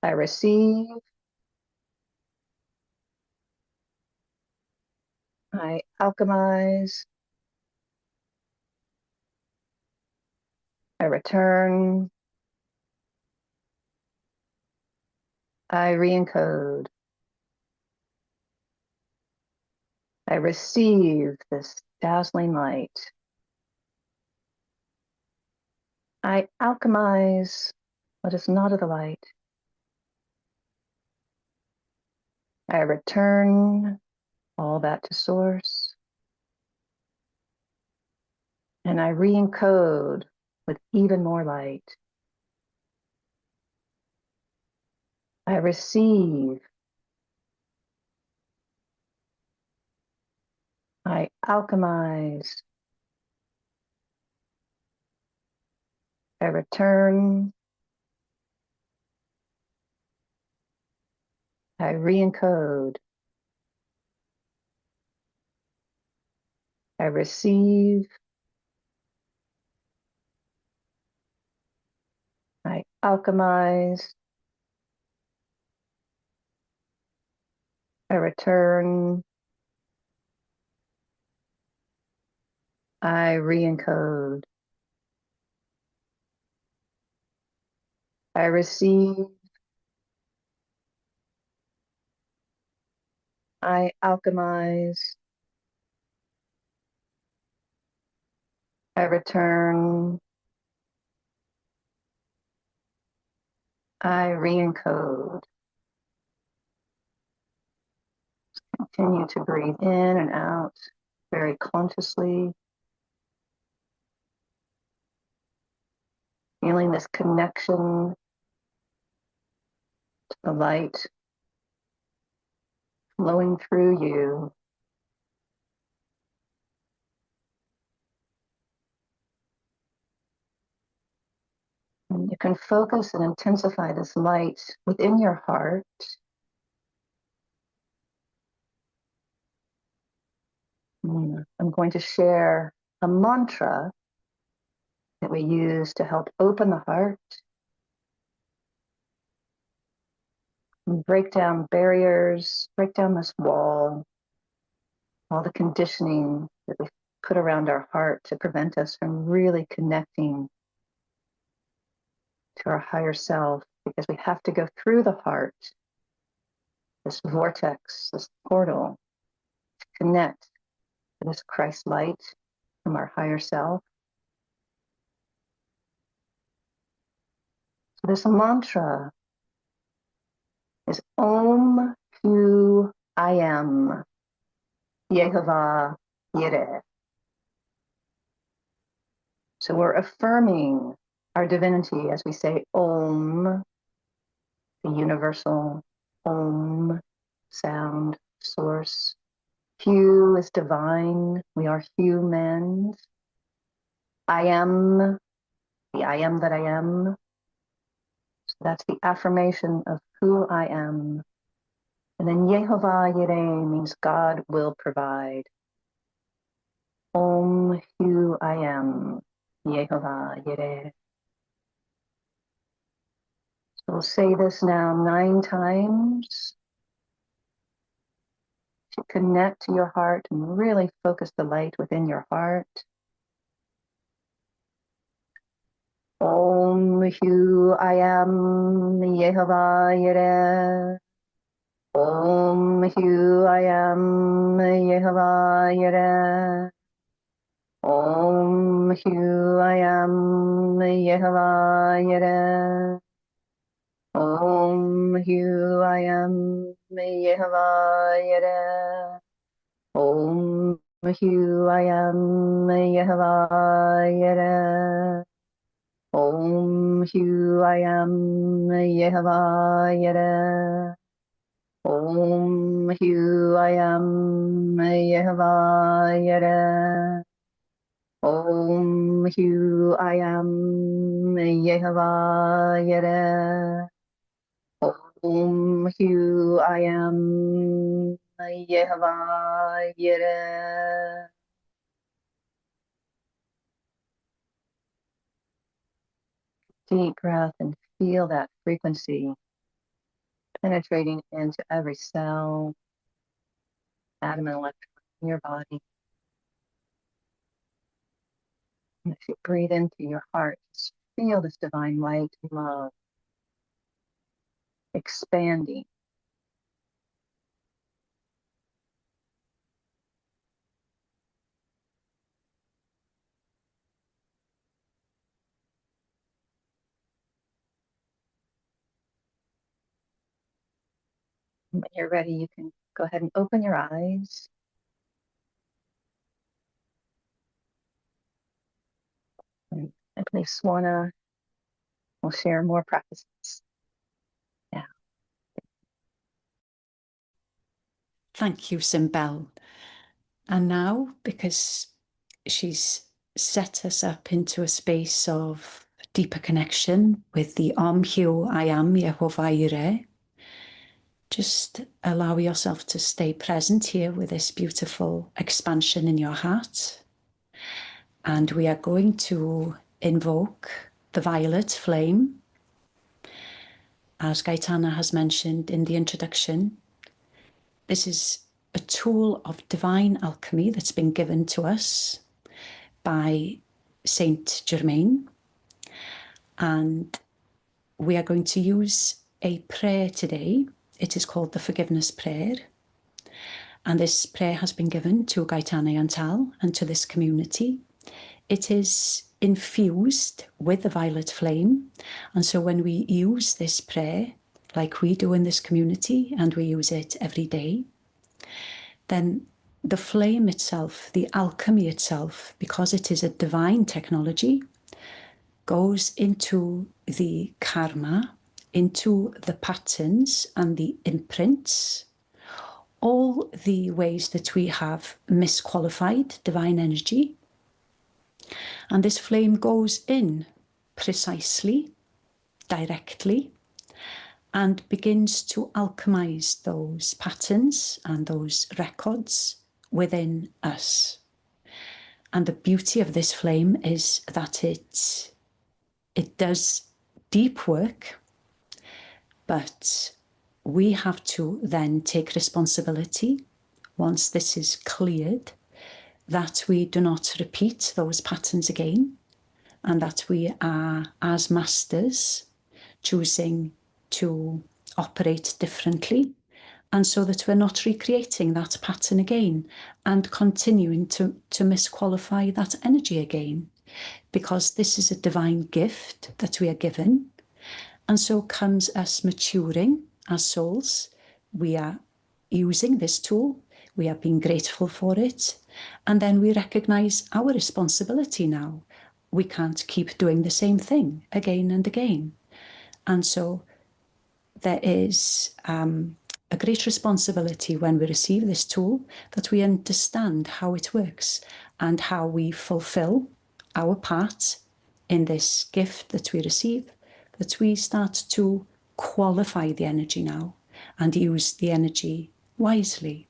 I receive. I alchemize. I return. I re-encode. I receive this dazzling light. I alchemize what is not of the light. I return all that to source. And I re-encode with even more light. I receive. I alchemize. I return. I re-encode. I receive. I alchemize. I return. I re-encode. I receive. I alchemize. I return. I re-encode. Continue to breathe in and out very consciously. Feeling this connection to the light flowing through you. And you can focus and intensify this light within your heart. I'm going to share a mantra that we use to help open the heart and break down barriers, break down this wall, all the conditioning that we put around our heart to prevent us from really connecting to our higher self, because we have to go through the heart, this vortex, this portal, to connect to this Christ light from our higher self. So this mantra is Om Hu I Am, Yehovah Yireh. So we're affirming our divinity as we say Om, the universal Om sound source. Hu is divine. We are humans. I am the I am that I am. So that's the affirmation of who I am. And then Yehovah Yireh means God will provide. Om Hu I am. Yehovah Yireh. So we'll say this now 9 times. To connect to your heart and really focus the light within your heart. Om Hu I am Yehovah Yireh. Om Hu I am Yehovah Yireh. Om Hu I am Yehovah Yireh. Om Hu I am Yehovah Yireh. Om Hu I am Yehovah Yireh. Om Hu I am Yehovah Yireh. Om Hu I am Yehovah Yireh. Om Hu I am Yehovah Yireh. Om Hu I am Yehovah Yireh. Deep breath and feel that frequency penetrating into every cell, atom, and electron in your body. And if you breathe into your heart, just feel this divine light and love expanding. When you're ready, you can go ahead and open your eyes. And I believe Swana will share more practices now. Thank you, Simbel. And now, because she's set us up into a space of deeper connection with the Om Hu I am Yehovah Yireh, just allow yourself to stay present here with this beautiful expansion in your heart. And we are going to invoke the violet flame. As Gaitana has mentioned in the introduction, this is a tool of divine alchemy that's been given to us by Saint Germain. And we are going to use a prayer today. It is called the Forgiveness Prayer. And this prayer has been given to Gaitana Yantal and to this community. It is infused with the violet flame. And so when we use this prayer, like we do in this community, and we use it every day, then the flame itself, the alchemy itself, because it is a divine technology, goes into the karma, into the patterns and the imprints, all the ways that we have misqualified divine energy. And this flame goes in precisely, directly, and begins to alchemize those patterns and those records within us. And the beauty of this flame is that it does deep work, but we have to then take responsibility once this is cleared, that we do not repeat those patterns again, and that we are, as masters, choosing to operate differently, and so that we're not recreating that pattern again and continuing to misqualify that energy again, because this is a divine gift that we are given. And so comes us maturing as souls. We are using this tool, we are being grateful for it, and then we recognize our responsibility now we can't keep doing the same thing again and again. And so there is a great responsibility when we receive this tool that we understand how it works and how we fulfill our part in this gift that we receive, that we start to qualify the energy now and use the energy wisely.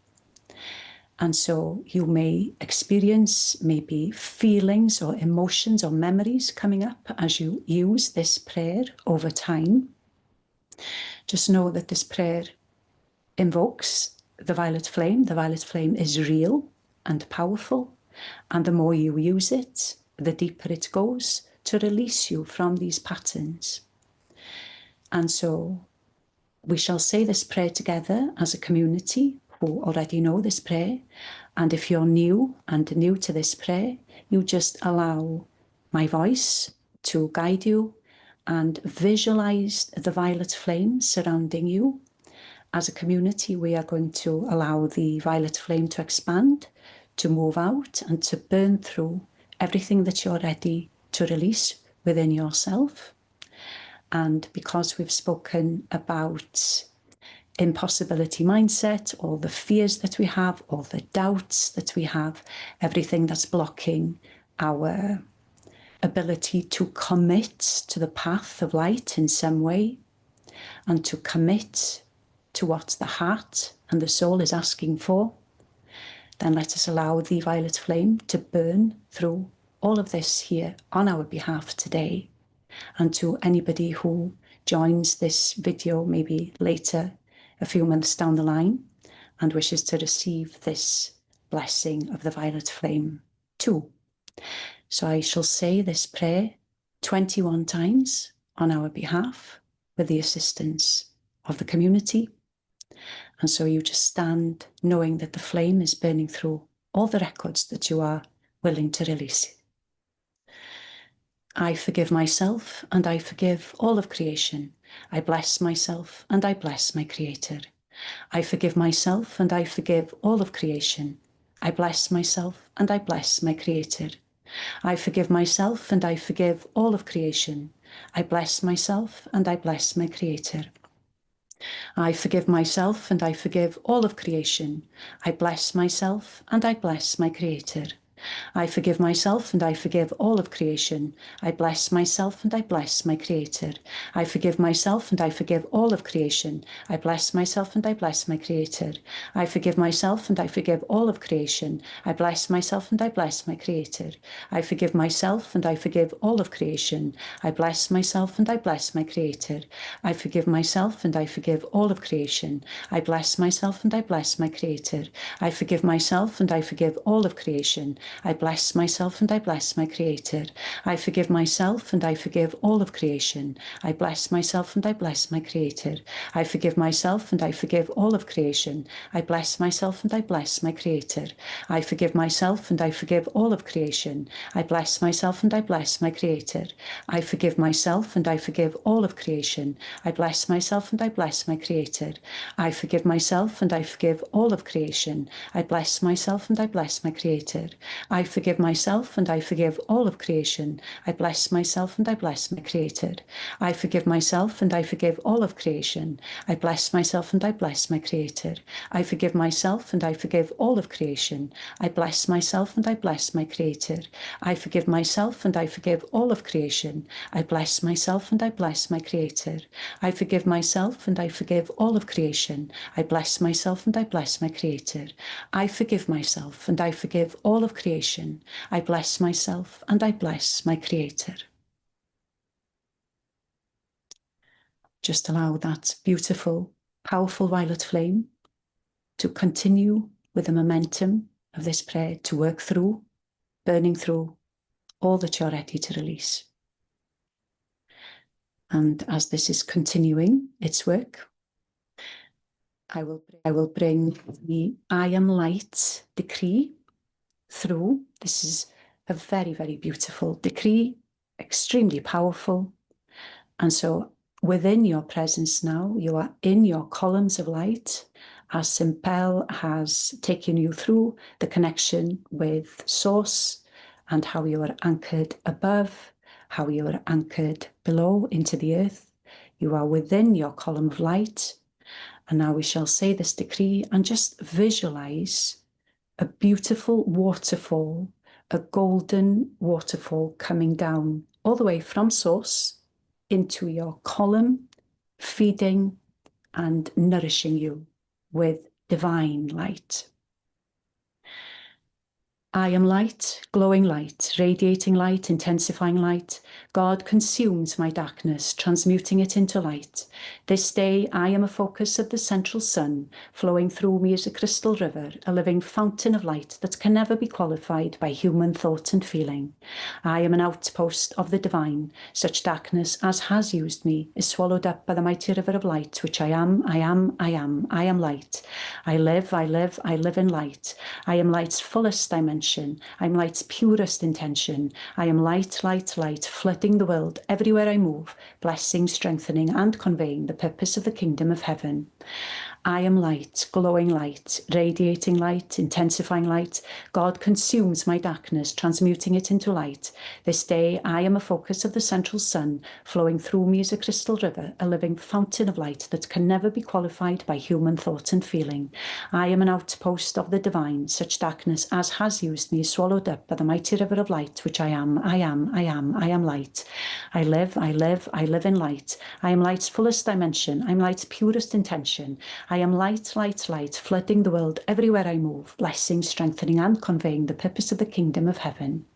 And so you may experience maybe feelings or emotions or memories coming up as you use this prayer over time. Just know that this prayer invokes the violet flame. The violet flame is real and powerful. And the more you use it, the deeper it goes to release you from these patterns. And so we shall say this prayer together as a community who already know this prayer. And if you're new to this prayer, you just allow my voice to guide you and visualize the violet flame surrounding you. As a community, we are going to allow the violet flame to expand, to move out, and to burn through everything that you're ready to release within yourself. And because we've spoken about impossibility mindset, all the fears that we have, all the doubts that we have, everything that's blocking our ability to commit to the path of light in some way, and to commit to what the heart and the soul is asking for, then let us allow the violet flame to burn through all of this here on our behalf today. And to anybody who joins this video maybe later, a few months down the line, and wishes to receive this blessing of the violet flame too. So I shall say this prayer 21 times on our behalf with the assistance of the community. And so you just stand knowing that the flame is burning through all the records that you are willing to release. I forgive myself and I forgive all of creation. I bless myself and I bless my Creator. I forgive myself and I forgive all of creation. I bless myself and I bless my Creator. I forgive myself and I forgive all of creation. I bless myself and I bless my Creator. I forgive myself and I forgive all of creation. I bless myself and I bless my Creator. I forgive myself and I forgive all of creation. I bless myself and I bless my Creator. I forgive myself and I forgive all of creation. I bless myself and I bless my Creator. I forgive myself and I forgive all of creation. I bless myself and I bless my Creator. I forgive myself and I forgive all of creation. I bless myself and I bless my Creator. I forgive myself and I forgive all of creation. I bless myself and I bless my Creator. I forgive myself and I forgive all of creation. I bless myself and I bless my Creator. I forgive myself and I forgive all of creation. I bless myself and I bless my Creator. I forgive myself and I forgive all of creation. I bless myself and I bless my Creator. I forgive myself and I forgive all of creation. I bless myself and I bless my Creator. I forgive myself and I forgive all of creation. I bless myself and I bless my Creator. I forgive myself and I forgive all of creation. I bless myself and I bless my Creator. I forgive myself and I forgive all of creation. I bless myself and I bless my Creator. I forgive myself and I forgive all of creation. I bless myself and I bless my Creator. I forgive myself and I forgive all of creation. I bless myself and I bless my Creator. I forgive myself and I forgive all of creation. I bless myself and I bless my Creator. I forgive myself and I forgive all of creation. I bless myself and I bless my Creator. I forgive myself and I forgive all of creation. I bless myself and I bless my Creator. Just allow that beautiful, powerful violet flame to continue with the momentum of this prayer to work through, burning through all that you're ready to release. And as this is continuing its work, I will bring the I am light decree through. This is a very, very beautiful decree, extremely powerful. And so within your presence now, you are in your columns of light, as Simpel has taken you through the connection with Source and how you are anchored above, how you are anchored below into the earth. You are within your column of light. And now we shall say this decree and just visualize a beautiful waterfall, a golden waterfall coming down all the way from source into your column, feeding and nourishing you with divine light. I am light, glowing light, radiating light, intensifying light. God consumes my darkness, transmuting it into light. This day I am a focus of the central sun, flowing through me as a crystal river, a living fountain of light that can never be qualified by human thought and feeling. I am an outpost of the divine. Such darkness as has used me is swallowed up by the mighty river of light, which I am, I am, I am, I am light. I live, I live, I live in light. I am light's fullest dimension. I'm light's purest intention. I am light, light, light, flooding the world everywhere I move, blessing, strengthening, and conveying the purpose of the kingdom of heaven. I am light, glowing light, radiating light, intensifying light. God consumes my darkness, transmuting it into light. This day I am a focus of the central sun, flowing through me as a crystal river, a living fountain of light that can never be qualified by human thought and feeling. I am an outpost of the divine. Such darkness as has used me is swallowed up by the mighty river of light, which I am, I am, I am, I am light. I live, I live, I live in light. I am light's fullest dimension. I'm light's purest intention. I am light, light, light, flooding the world everywhere I move, blessing, strengthening, and conveying the purpose of the kingdom of heaven.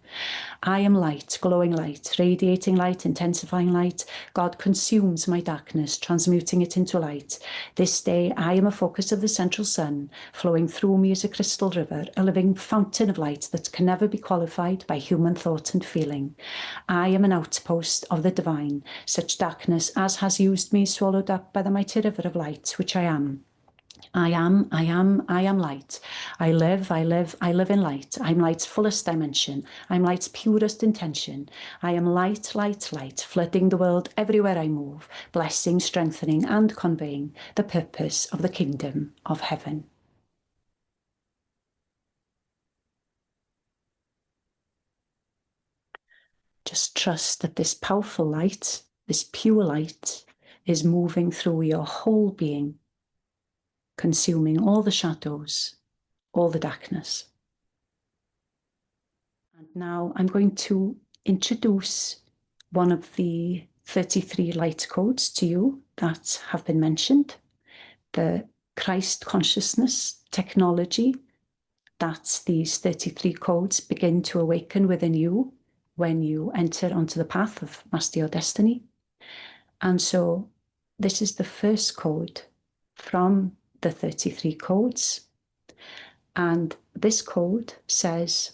I am light, glowing light, radiating light, intensifying light. God consumes my darkness, transmuting it into light. This day I am a focus of the central sun, flowing through me as a crystal river, a living fountain of light that can never be qualified by human thought and feeling. I am an outpost of the divine. Such darkness as has used me is swallowed up by the mighty river of light, which I am. I am, I am, I am light. I live, I live, I live in light. I'm light's fullest dimension. I'm light's purest intention. I am light, light, light, flooding the world everywhere I move, blessing, strengthening, and conveying the purpose of the kingdom of heaven. Just trust that this powerful light, this pure light, is moving through your whole being, consuming all the shadows, all the darkness. And now I'm going to introduce one of the 33 light codes to you that have been mentioned, the Christ consciousness technology that these 33 codes begin to awaken within you when you enter onto the path of Master Your Destiny. And so this is the first code from the 33 codes. And this code says,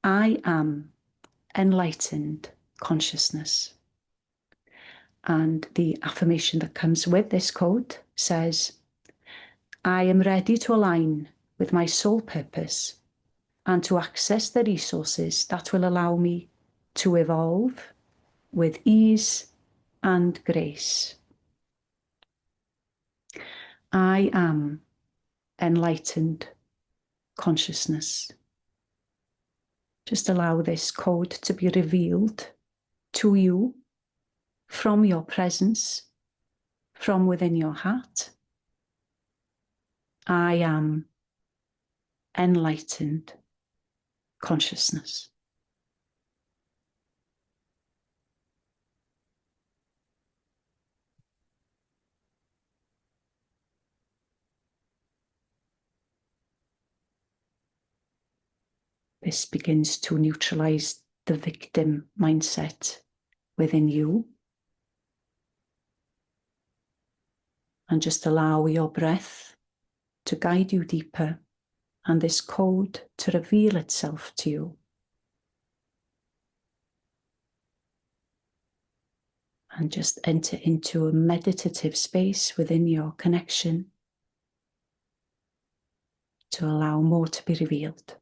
I am enlightened consciousness. And the affirmation that comes with this code says, I am ready to align with my soul purpose and to access the resources that will allow me to evolve with ease and grace. I am enlightened consciousness. Just allow this code to be revealed to you from your presence, from within your heart. I am enlightened consciousness. This begins to neutralize the victim mindset within you. And just allow your breath to guide you deeper and this code to reveal itself to you. And just enter into a meditative space within your connection to allow more to be revealed.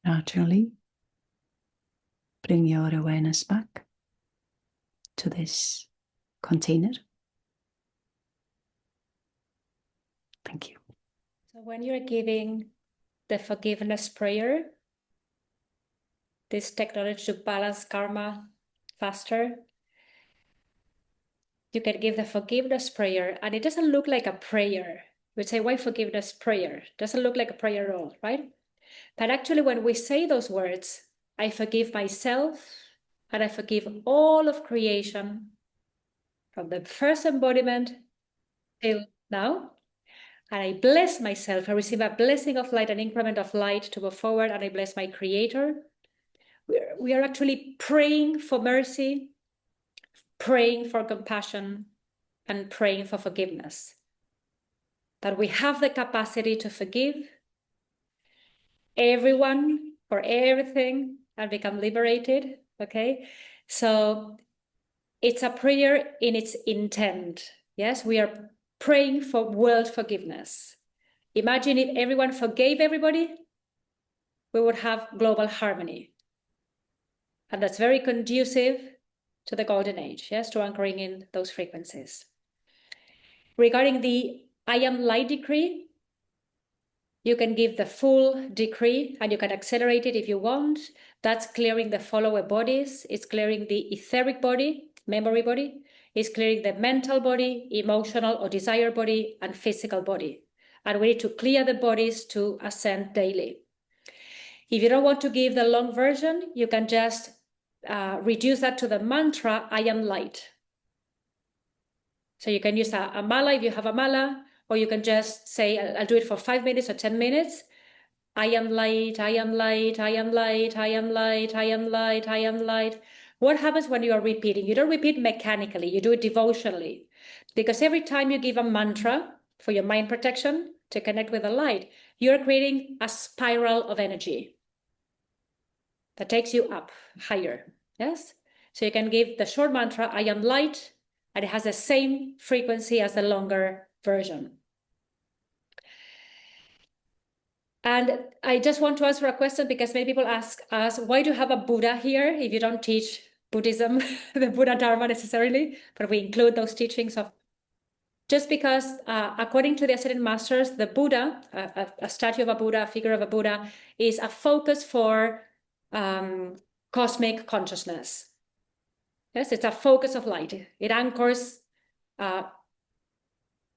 Gradually, bring your awareness back to this container. Thank you. So when you're giving the forgiveness prayer, this technology to balance karma faster, you can give the forgiveness prayer, and it doesn't look like a prayer. You would say, why forgiveness prayer? Doesn't look like a prayer at all, right? But actually, when we say those words, I forgive myself and I forgive all of creation from the first embodiment till now. And I bless myself. I receive a blessing of light, an increment of light to go forward, and I bless my creator. We are actually praying for mercy, praying for compassion, and praying for forgiveness. That we have the capacity to forgive everyone for everything and become liberated, okay? So it's a prayer in its intent. Yes, we are praying for world forgiveness. Imagine if everyone forgave everybody, we would have global harmony. And that's very conducive to the golden age, yes, to anchoring in those frequencies. Regarding the I am light decree, you can give the full decree and you can accelerate it if you want. That's clearing the follower bodies. It's clearing the etheric body, memory body. It's clearing the mental body, emotional or desire body, and physical body. And we need to clear the bodies to ascend daily. If you don't want to give the long version, you can just reduce that to the mantra, I am light. So you can use a mala if you have a mala, or you can just say, I'll do it for 5 minutes or 10 minutes. I am light, I am light, I am light, I am light, I am light, I am light. What happens when you are repeating? You don't repeat mechanically, you do it devotionally. Because every time you give a mantra for your mind protection to connect with the light, you're creating a spiral of energy that takes you up higher. Yes? So you can give the short mantra, I am light, and it has the same frequency as the longer version. And I just want to answer a question because many people ask us, why do you have a Buddha here if you don't teach Buddhism, the Buddha Dharma necessarily, but we include those teachings of, just because according to the Ascended Masters, the Buddha, a statue of a Buddha, a figure of a Buddha, is a focus for cosmic consciousness. Yes, it's a focus of light. It anchors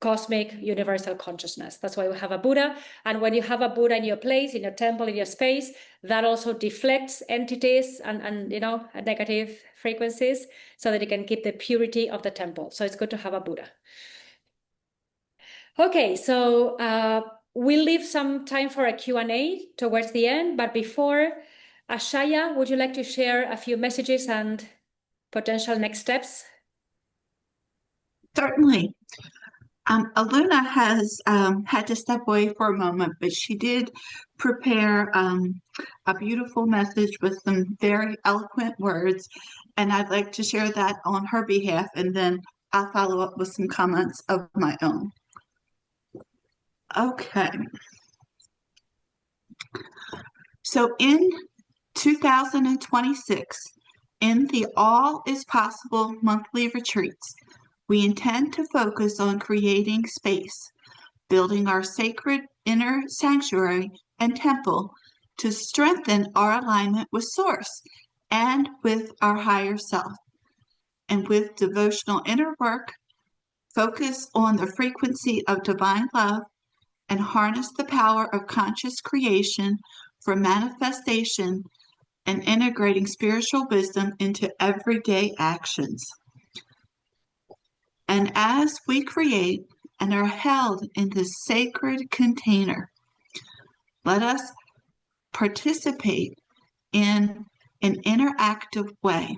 cosmic universal consciousness. That's why we have a Buddha. And when you have a Buddha in your place, in your temple, in your space, that also deflects entities and negative frequencies so that it can keep the purity of the temple. So it's good to have a Buddha. Okay, so we'll leave some time for a Q&A towards the end, but before, Ashaya, would you like to share a few messages and potential next steps? Certainly. Aluna has had to step away for a moment, but she did prepare a beautiful message with some very eloquent words, and I'd like to share that on her behalf, and then I'll follow up with some comments of my own. Okay. So in 2026, in the All is Possible monthly retreats, we intend to focus on creating space, building our sacred inner sanctuary and temple to strengthen our alignment with Source and with our higher self. And with devotional inner work, focus on the frequency of divine love and harness the power of conscious creation for manifestation and integrating spiritual wisdom into everyday actions. And as we create and are held in this sacred container, let us participate in an interactive way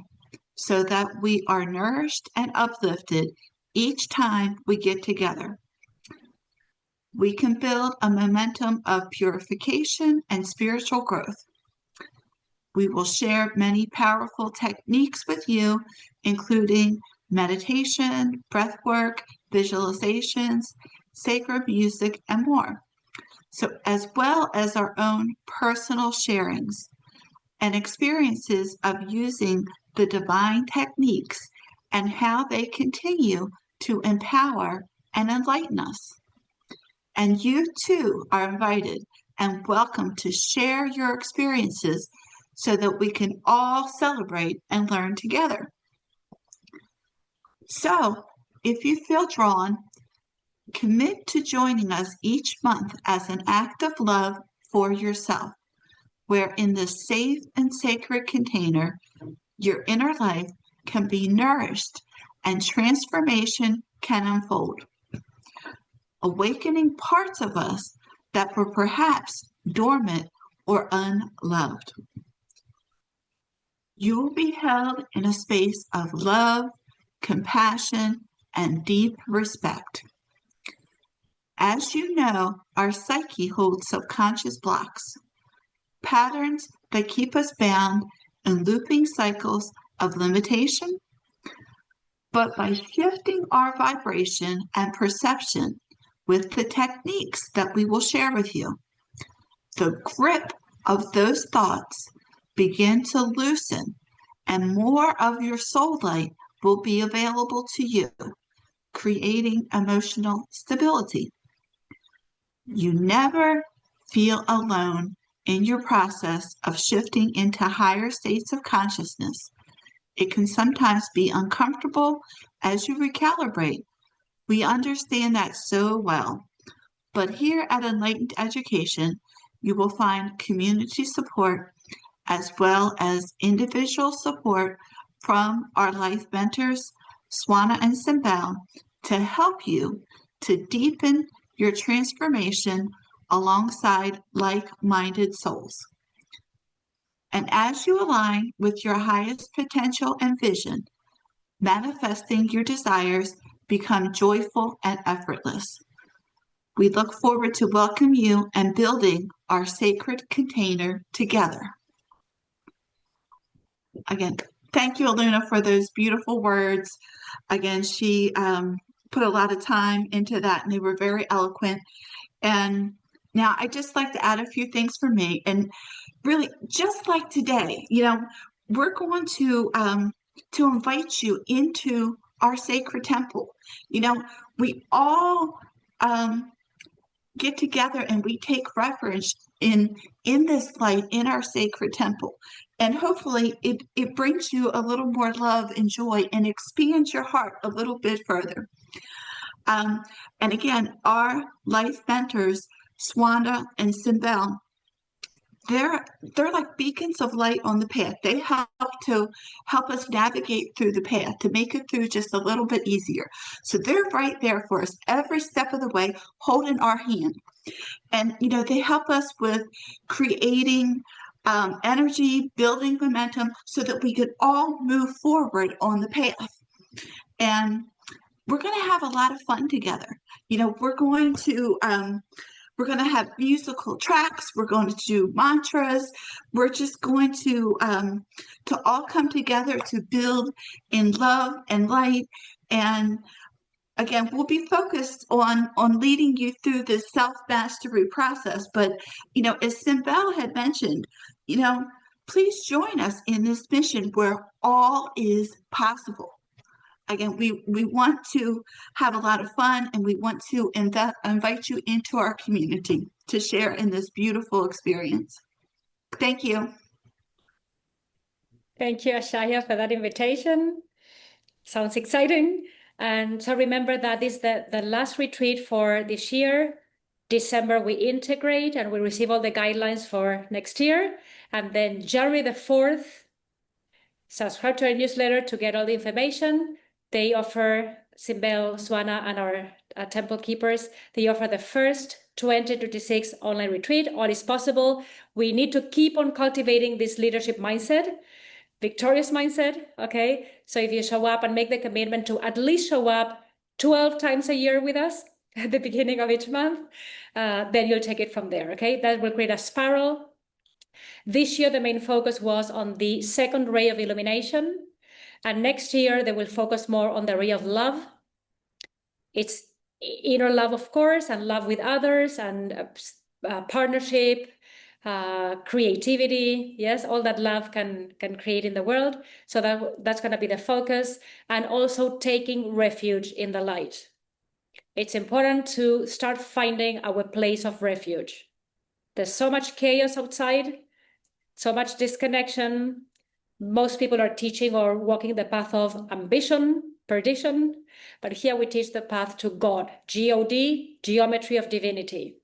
so that we are nourished and uplifted each time we get together. We can build a momentum of purification and spiritual growth. We will share many powerful techniques with you, including meditation, breath work, visualizations, sacred music, and more. So, as well as our own personal sharings and experiences of using the divine techniques and how they continue to empower and enlighten us. And you too are invited and welcome to share your experiences so that we can all celebrate and learn together. So, if you feel drawn, commit to joining us each month as an act of love for yourself, where in this safe and sacred container, your inner life can be nourished and transformation can unfold, awakening parts of us that were perhaps dormant or unloved. You will be held in a space of love, compassion, and deep respect. As you know, our psyche holds subconscious blocks, patterns that keep us bound in looping cycles of limitation. But by shifting our vibration and perception with the techniques that we will share with you, the grip of those thoughts begin to loosen and more of your soul light will be available to you, creating emotional stability. You never feel alone in your process of shifting into higher states of consciousness. It can sometimes be uncomfortable as you recalibrate. We understand that so well. But here at Enlightened Education, you will find community support as well as individual support from our life mentors, Swana and Simbal, to help you to deepen your transformation alongside like-minded souls. And as you align with your highest potential and vision, manifesting your desires become joyful and effortless. We look forward to welcome you and building our sacred container together. Again, thank you, Aluna, for those beautiful words. Again, she put a lot of time into that, and they were very eloquent. And now I'd just like to add a few things for me. And really, just like today, we're going to invite you into our sacred temple. We all get together and we take refuge in this light, in our sacred temple. And hopefully it brings you a little more love and joy and expands your heart a little bit further. And again, our life mentors, Swana and Simbel, they're like beacons of light on the path. They help us navigate through the path, to make it through just a little bit easier. So they're right there for us every step of the way, holding our hand. And they help us with creating energy, building momentum, so that we could all move forward on the path. And we're going to have a lot of fun together. We're going to have musical tracks. We're going to do mantras. We're just going to all come together to build in love and light. And again, we'll be focused on leading you through this self-mastery process. But as Simbel had mentioned, please join us in this mission where all is possible. Again, we want to have a lot of fun, and we want to invite you into our community to share in this beautiful experience. Thank you. Thank you, Ashaya, for that invitation. Sounds exciting. And so remember that this is the last retreat for this year. December, we integrate and we receive all the guidelines for next year. And then January the 4th, subscribe to our newsletter to get all the information. They offer, Simbel, Swana, and our temple keepers, they offer the first 2026 online retreat. All is possible. We need to keep on cultivating this leadership mindset, victorious mindset, okay? So if you show up and make the commitment to at least show up 12 times a year with us at the beginning of each month, then you'll take it from there, okay? That will create a spiral. This year, the main focus was on the second ray of illumination. And next year, they will focus more on the ray of love. It's inner love, of course, and love with others, and partnership, creativity, yes, all that love can create in the world. So that's going to be the focus. And also taking refuge in the light. It's important to start finding our place of refuge. There's so much chaos outside, so much disconnection. Most people are teaching or walking the path of ambition, perdition, but here we teach the path to God, G-O-D, geometry of divinity.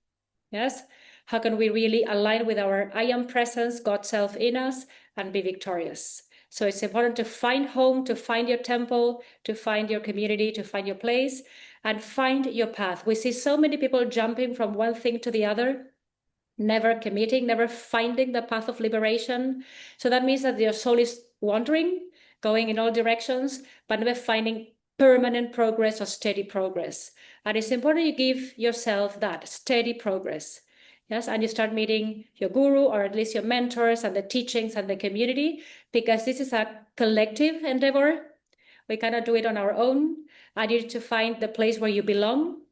Yes? How can we really align with our I am presence, God self in us, and be victorious? So it's important to find home, to find your temple, to find your community, to find your place, and find your path. We see so many people jumping from one thing to the other, never committing, never finding the path of liberation. So that means that your soul is wandering, going in all directions, but never finding permanent progress or steady progress. And it's important you give yourself that steady progress. Yes, and you start meeting your guru, or at least your mentors and the teachings and the community, because this is a collective endeavor. We cannot do it on our own. I need to find the place where you belong,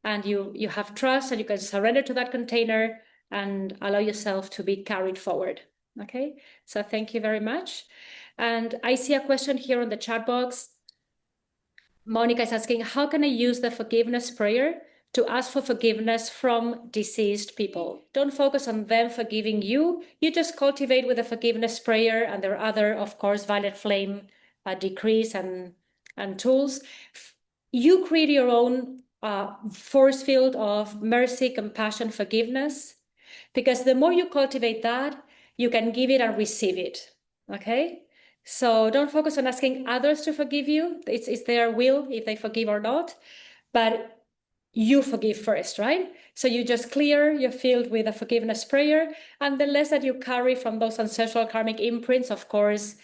and you have trust, and you can surrender to that container and allow yourself to be carried forward. Okay, so thank you very much. And I see a question here on the chat box. Monica is asking, how can I use the forgiveness prayer to ask for forgiveness from deceased people? Don't focus on them forgiving you. You just cultivate with the forgiveness prayer, and there are other, of course, violet flame decrees and tools. You create your own force field of mercy, compassion, forgiveness. Because the more you cultivate that, you can give it and receive it, okay? So don't focus on asking others to forgive you. It's their will if they forgive or not, but you forgive first, right? So you just clear your field with a forgiveness prayer, and the less that you carry from those ancestral karmic imprints, of course,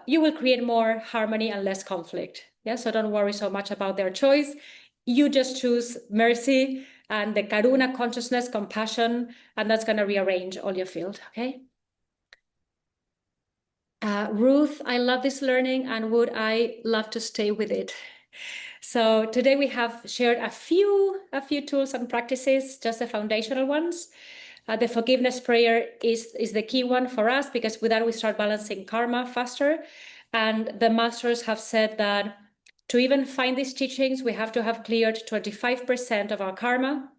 you will create more harmony and less conflict. Yeah, so don't worry so much about their choice. You just choose mercy and the karuna consciousness, compassion, and that's going to rearrange all your field, okay? Ruth, I love this learning, and would I love to stay with it? So today we have shared a few tools and practices, just the foundational ones. The forgiveness prayer is the key one for us, because with that we start balancing karma faster. And the masters have said that to even find these teachings, we have to have cleared 25% of our karma.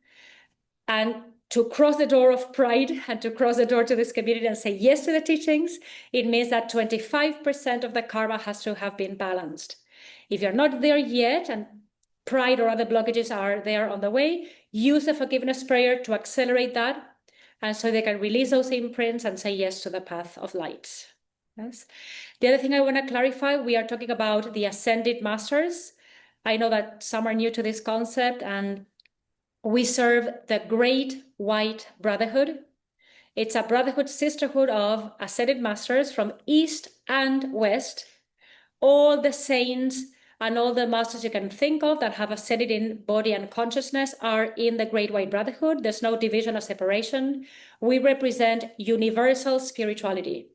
And to cross the door of pride and to cross the door to this community and say yes to the teachings, it means that 25% of the karma has to have been balanced. If you're not there yet, and pride or other blockages are there on the way, use the forgiveness prayer to accelerate that, and so they can release those imprints and say yes to the path of light. Yes. The other thing I want to clarify, we are talking about the ascended masters. I know that some are new to this concept, and we serve the Great White Brotherhood. It's a brotherhood, sisterhood of ascended masters from East and West. All the saints and all the masters you can think of that have ascended in body and consciousness are in the Great White Brotherhood. There's no division or separation. We represent universal spirituality.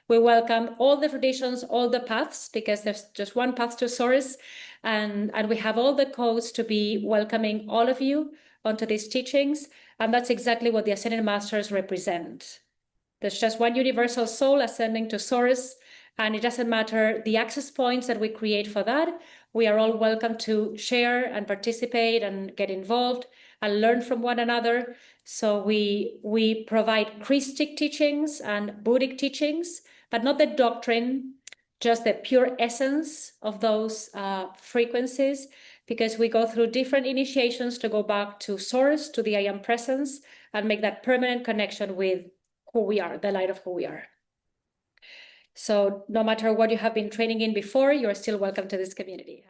We welcome all the traditions, all the paths, because there's just one path to source. And we have all the codes to be welcoming all of you onto these teachings. And that's exactly what the Ascended Masters represent. There's just one universal soul ascending to source. And it doesn't matter the access points that we create for that. We are all welcome to share and participate and get involved and learn from one another. So we provide Christic teachings and Buddhic teachings, but not the doctrine, just the pure essence of those frequencies, because we go through different initiations to go back to source, to the I Am Presence, and make that permanent connection with who we are, the light of who we are. So no matter what you have been training in before, you're still welcome to this community.